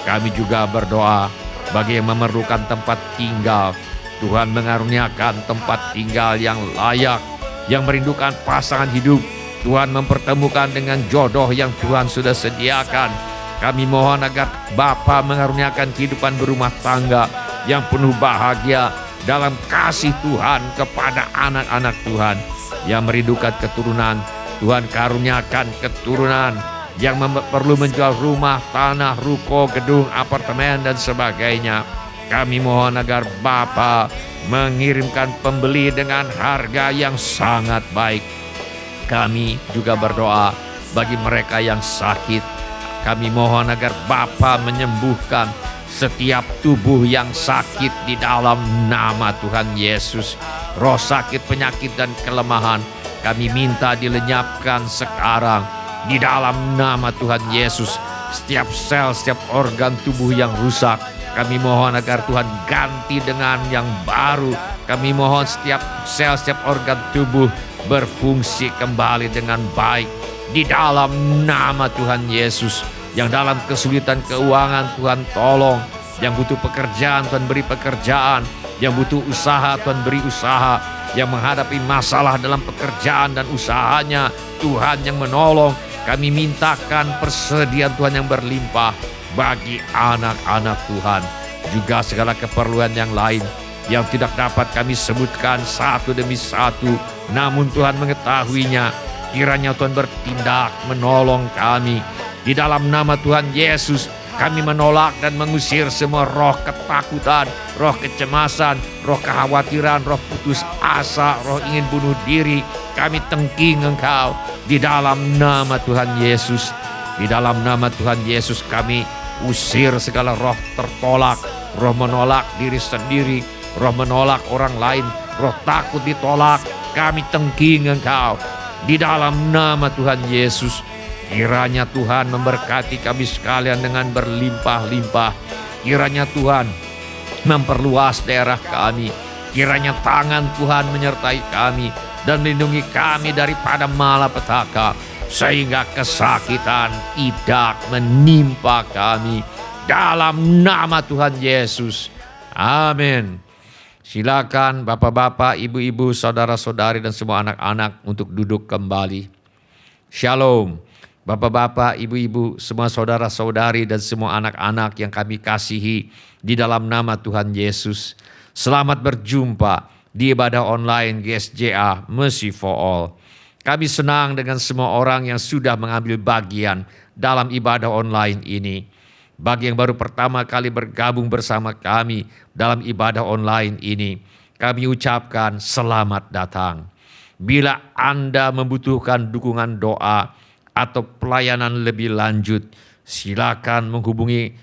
Kami juga berdoa bagi yang memerlukan tempat tinggal. Tuhan mengaruniakan tempat tinggal yang layak, yang merindukan pasangan hidup. Tuhan mempertemukan dengan jodoh yang Tuhan sudah sediakan. Kami mohon agar Bapa mengaruniakan kehidupan berumah tangga yang penuh bahagia dalam kasih Tuhan kepada anak-anak Tuhan yang merindukan keturunan. Tuhan karuniakan keturunan yang perlu menjual rumah, tanah, ruko, gedung, apartemen, dan sebagainya. Kami mohon agar Bapa mengirimkan pembeli dengan harga yang sangat baik. Kami juga berdoa bagi mereka yang sakit, Kami mohon agar Bapa menyembuhkan setiap tubuh yang sakit di dalam nama Tuhan Yesus. Roh sakit, penyakit, dan kelemahan kami minta dilenyapkan sekarang di dalam nama Tuhan Yesus. Setiap sel, setiap organ tubuh yang rusak, kami mohon agar Tuhan ganti dengan yang baru. Kami mohon setiap sel, setiap organ tubuh berfungsi kembali dengan baik di dalam nama Tuhan Yesus. Yang dalam kesulitan keuangan, Tuhan tolong. Yang butuh pekerjaan, Tuhan beri pekerjaan. Yang butuh usaha, Tuhan beri usaha. Yang menghadapi masalah dalam pekerjaan dan usahanya, Tuhan yang menolong. Kami mintakan persediaan Tuhan yang berlimpah bagi anak-anak Tuhan. Juga segala keperluan yang lain yang tidak dapat kami sebutkan satu demi satu, namun Tuhan mengetahuinya. Kiranya Tuhan bertindak menolong kami. Di dalam nama Tuhan Yesus, kami menolak dan mengusir semua roh ketakutan, roh kecemasan, roh kekhawatiran, roh putus asa, roh ingin bunuh diri. Kami tengking Engkau di dalam nama Tuhan Yesus. Di dalam nama Tuhan Yesus kami usir segala roh tertolak, roh menolak diri sendiri, roh menolak orang lain, roh takut ditolak. Kami tengking Engkau di dalam nama Tuhan Yesus. Kiranya Tuhan memberkati kami sekalian dengan berlimpah-limpah. Kiranya Tuhan memperluas daerah kami. Kiranya tangan Tuhan menyertai kami dan melindungi kami daripada malapetaka, sehingga kesakitan tidak menimpa kami. Dalam nama Tuhan Yesus. Amin. Silakan bapak-bapak, ibu-ibu, saudara-saudari, dan semua anak-anak untuk duduk kembali. Shalom. Bapak-bapak, ibu-ibu, semua saudara-saudari, dan semua anak-anak yang kami kasihi di dalam nama Tuhan Yesus. Selamat berjumpa di ibadah online GSJA Mercy for All. Kami senang dengan semua orang yang sudah mengambil bagian dalam ibadah online ini. Bagi yang baru pertama kali bergabung bersama kami dalam ibadah online ini, kami ucapkan selamat datang. Bila Anda membutuhkan dukungan doa atau pelayanan lebih lanjut, silakan menghubungi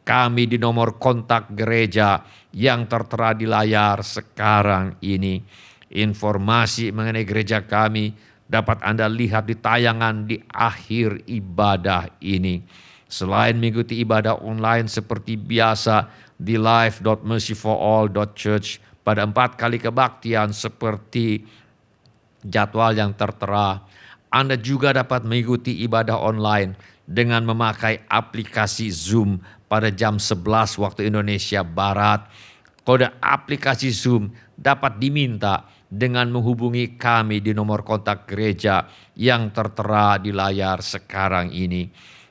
kami di nomor kontak gereja yang tertera di layar sekarang ini. Informasi mengenai gereja kami dapat Anda lihat di tayangan di akhir ibadah ini. Selain mengikuti ibadah online seperti biasa di live.mercyforall.church pada 4 kali kebaktian seperti jadwal yang tertera, Anda juga dapat mengikuti ibadah online dengan memakai aplikasi Zoom pada jam 11 waktu Indonesia Barat. Kode aplikasi Zoom dapat diminta dengan menghubungi kami di nomor kontak gereja yang tertera di layar sekarang ini.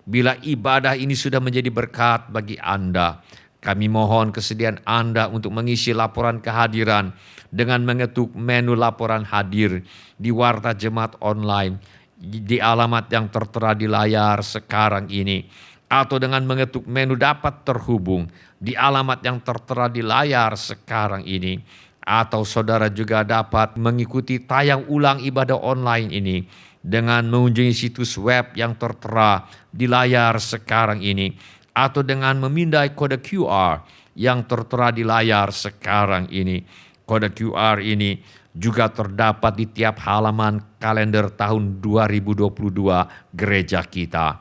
Bila ibadah ini sudah menjadi berkat bagi Anda, kami mohon kesediaan Anda untuk mengisi laporan kehadiran dengan mengetuk menu laporan hadir di Warta Jemaat Online di alamat yang tertera di layar sekarang ini, atau dengan mengetuk menu dapat terhubung di alamat yang tertera di layar sekarang ini. Atau saudara juga dapat mengikuti tayang ulang ibadah online ini dengan mengunjungi situs web yang tertera di layar sekarang ini, atau dengan memindai kode QR yang tertera di layar sekarang ini. Kode QR ini juga terdapat di tiap halaman kalender tahun 2022 gereja kita.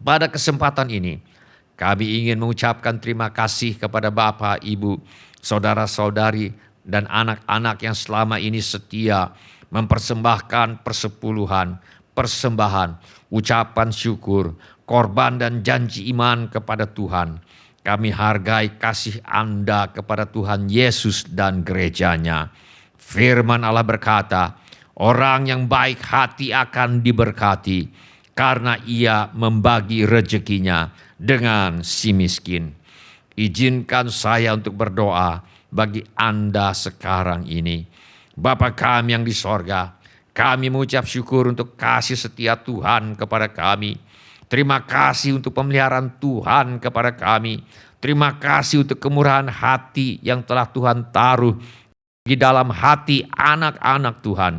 Pada kesempatan ini, kami ingin mengucapkan terima kasih kepada Bapak, Ibu, saudara-saudari, dan anak-anak yang selama ini setia mempersembahkan persepuluhan, persembahan, ucapan syukur, korban, dan janji iman kepada Tuhan. Kami hargai kasih Anda kepada Tuhan Yesus dan gerejanya. Firman Allah berkata, orang yang baik hati akan diberkati karena ia membagi rezekinya dengan si miskin. Izinkan saya untuk berdoa bagi Anda sekarang ini. Bapa kami yang di sorga, kami mengucap syukur untuk kasih setia Tuhan kepada kami. Terima kasih untuk pemeliharaan Tuhan kepada kami. Terima kasih untuk kemurahan hati yang telah Tuhan taruh di dalam hati anak-anak Tuhan.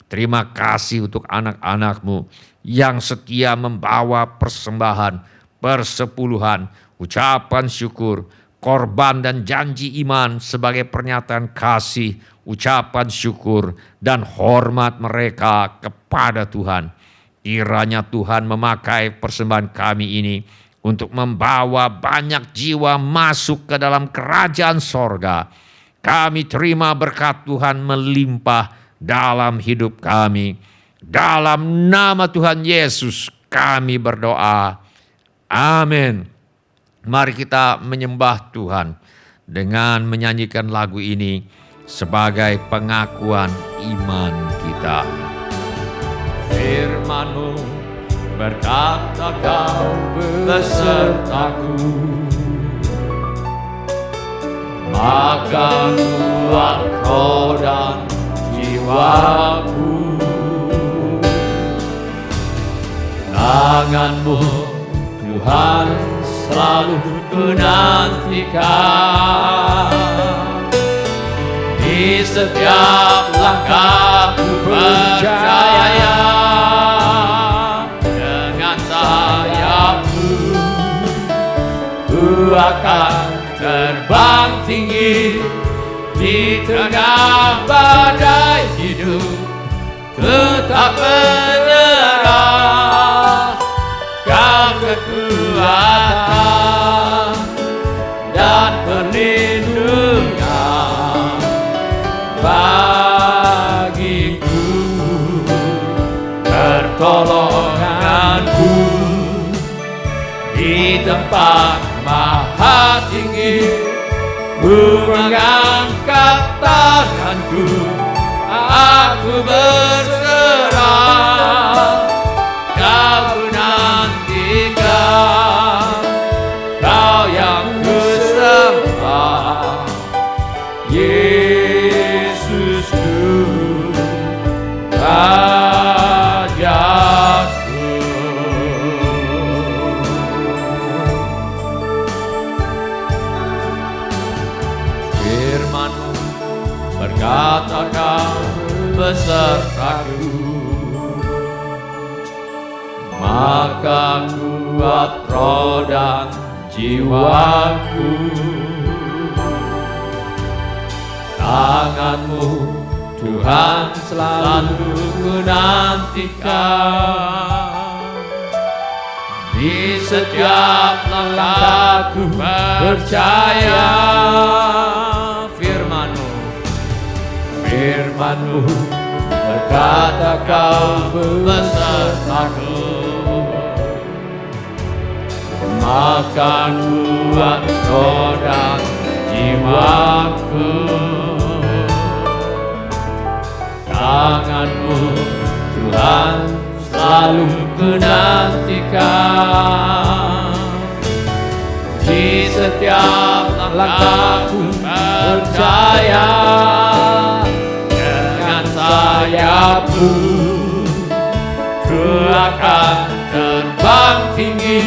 Terima kasih untuk anak-anak-Mu yang setia membawa persembahan, persepuluhan, ucapan syukur, korban dan janji iman sebagai pernyataan kasih, ucapan syukur dan hormat mereka kepada Tuhan. Kiranya Tuhan memakai persembahan kami ini untuk membawa banyak jiwa masuk ke dalam kerajaan sorga. Kami terima berkat Tuhan melimpah dalam hidup kami. Dalam nama Tuhan Yesus kami berdoa. Amin. Mari kita menyembah Tuhan dengan menyanyikan lagu ini sebagai pengakuan iman kita. Firman-Mu berkata Kau besertaku, maka kuat roh dan jiwaku. Tangan-Mu Tuhan selalu kunantikan, di setiap langkahku percaya. Dengan sayapku ku akan terbang tinggi di tengah badai hidup, tetap menyerah. Kau kekuatan dan perlindungan bagiku, pertolonganku di tempat maha tinggi. Ku mengangkat tanganku, aku berserah. Kau nantikan, Kau yang ku sembah, Yesusku, Rajaku. Firman-Mu berkata Kau besertaku, maka kuat roh dan jiwaku. Tangan-Mu Tuhan selalu kunantikan, di setiap langkahku percaya. Firman-Mu berkata Kau besertaku, maka kuat roh dan jiwaku. Tangan-Mu Tuhan selalu kunantikan, di setiap langkahku percaya. Dengan sayapku ku akan terbang tinggi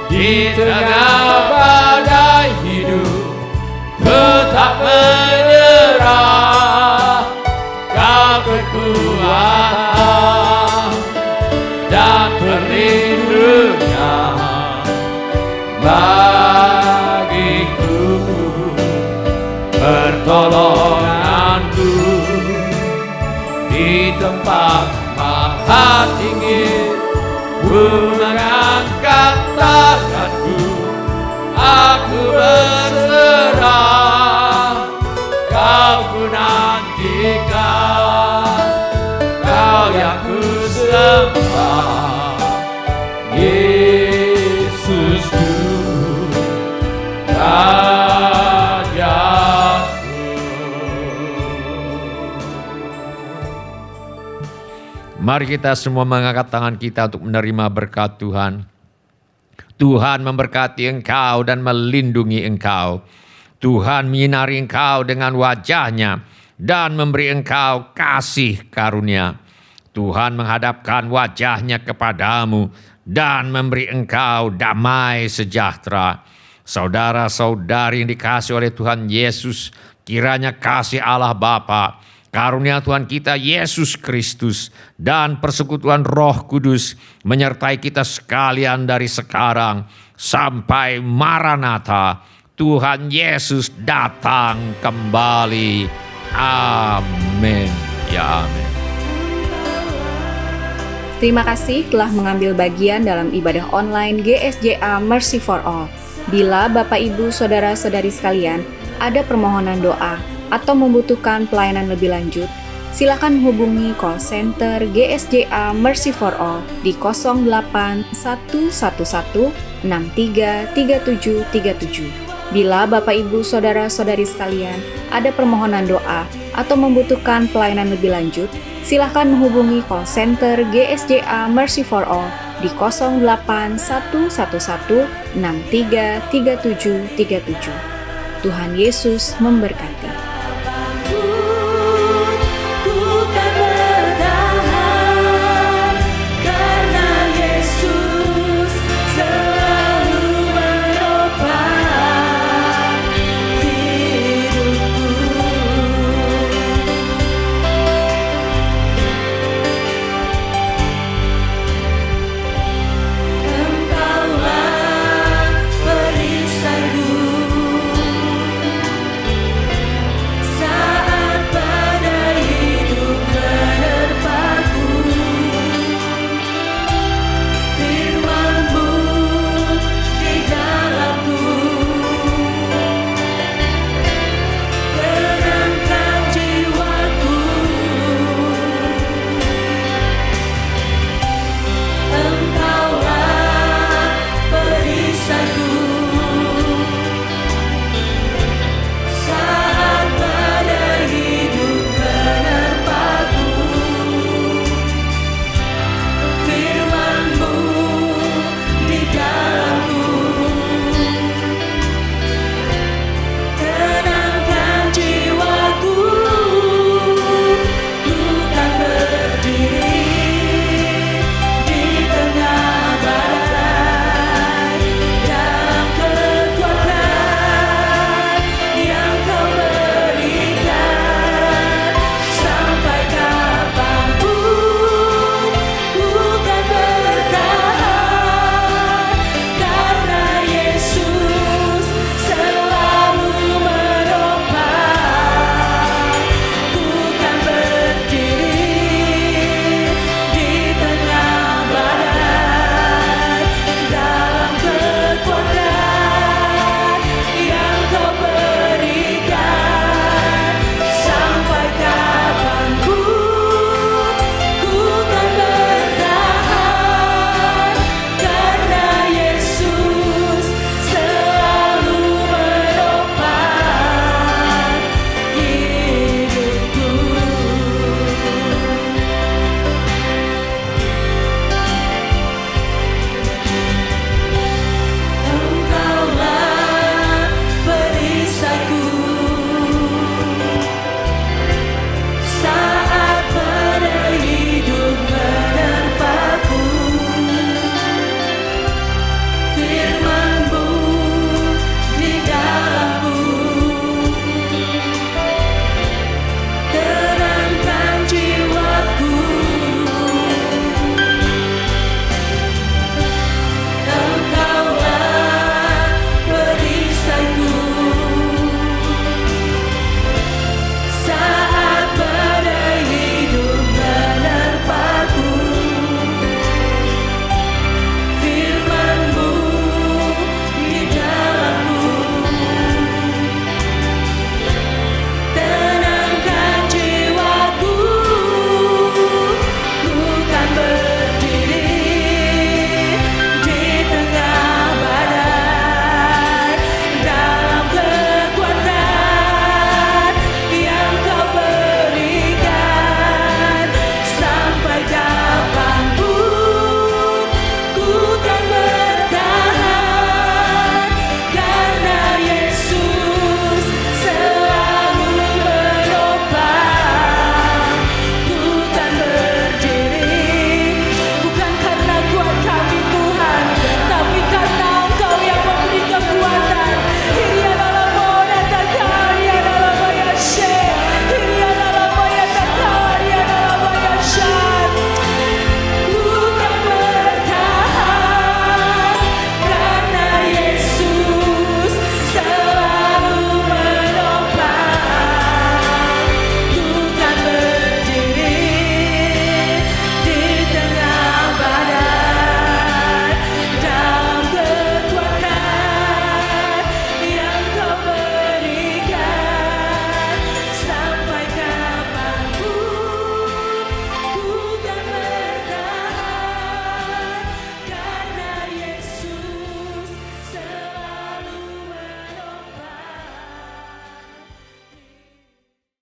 di tengah badai hidup, tetap menyerah. Kau kekuatan dan perlindungan bagiku, pertolonganku di tempat maha tinggi. Ku mengangkat tanganku, aku berserah. Kau ku nantikan, Kau yang ku sembah, Yesusku, Rajaku. Mari kita semua mengangkat tangan kita untuk menerima berkat Tuhan. Tuhan memberkati engkau dan melindungi engkau. Tuhan menyinari engkau dengan wajah-Nya dan memberi engkau kasih karunia. Tuhan menghadapkan wajah-Nya kepadamu dan memberi engkau damai sejahtera. Saudara-saudari yang dikasihi oleh Tuhan Yesus, kiranya kasih Allah Bapa, karunia Tuhan kita Yesus Kristus, dan persekutuan Roh Kudus menyertai kita sekalian dari sekarang sampai Maranatha, Tuhan Yesus datang kembali. Amin. Ya amin. Terima kasih telah mengambil bagian dalam ibadah online GSJA Mercy for All. Bila Bapak, Ibu, Saudara-saudari sekalian ada permohonan doa atau membutuhkan pelayanan lebih lanjut, silakan hubungi call center GSJA Mercy for All di 08111633737. Bila Bapak, Ibu, Saudara-saudari sekalian ada permohonan doa atau membutuhkan pelayanan lebih lanjut, silakan menghubungi call center GSJA Mercy for All di 08111633737. Tuhan Yesus memberkati.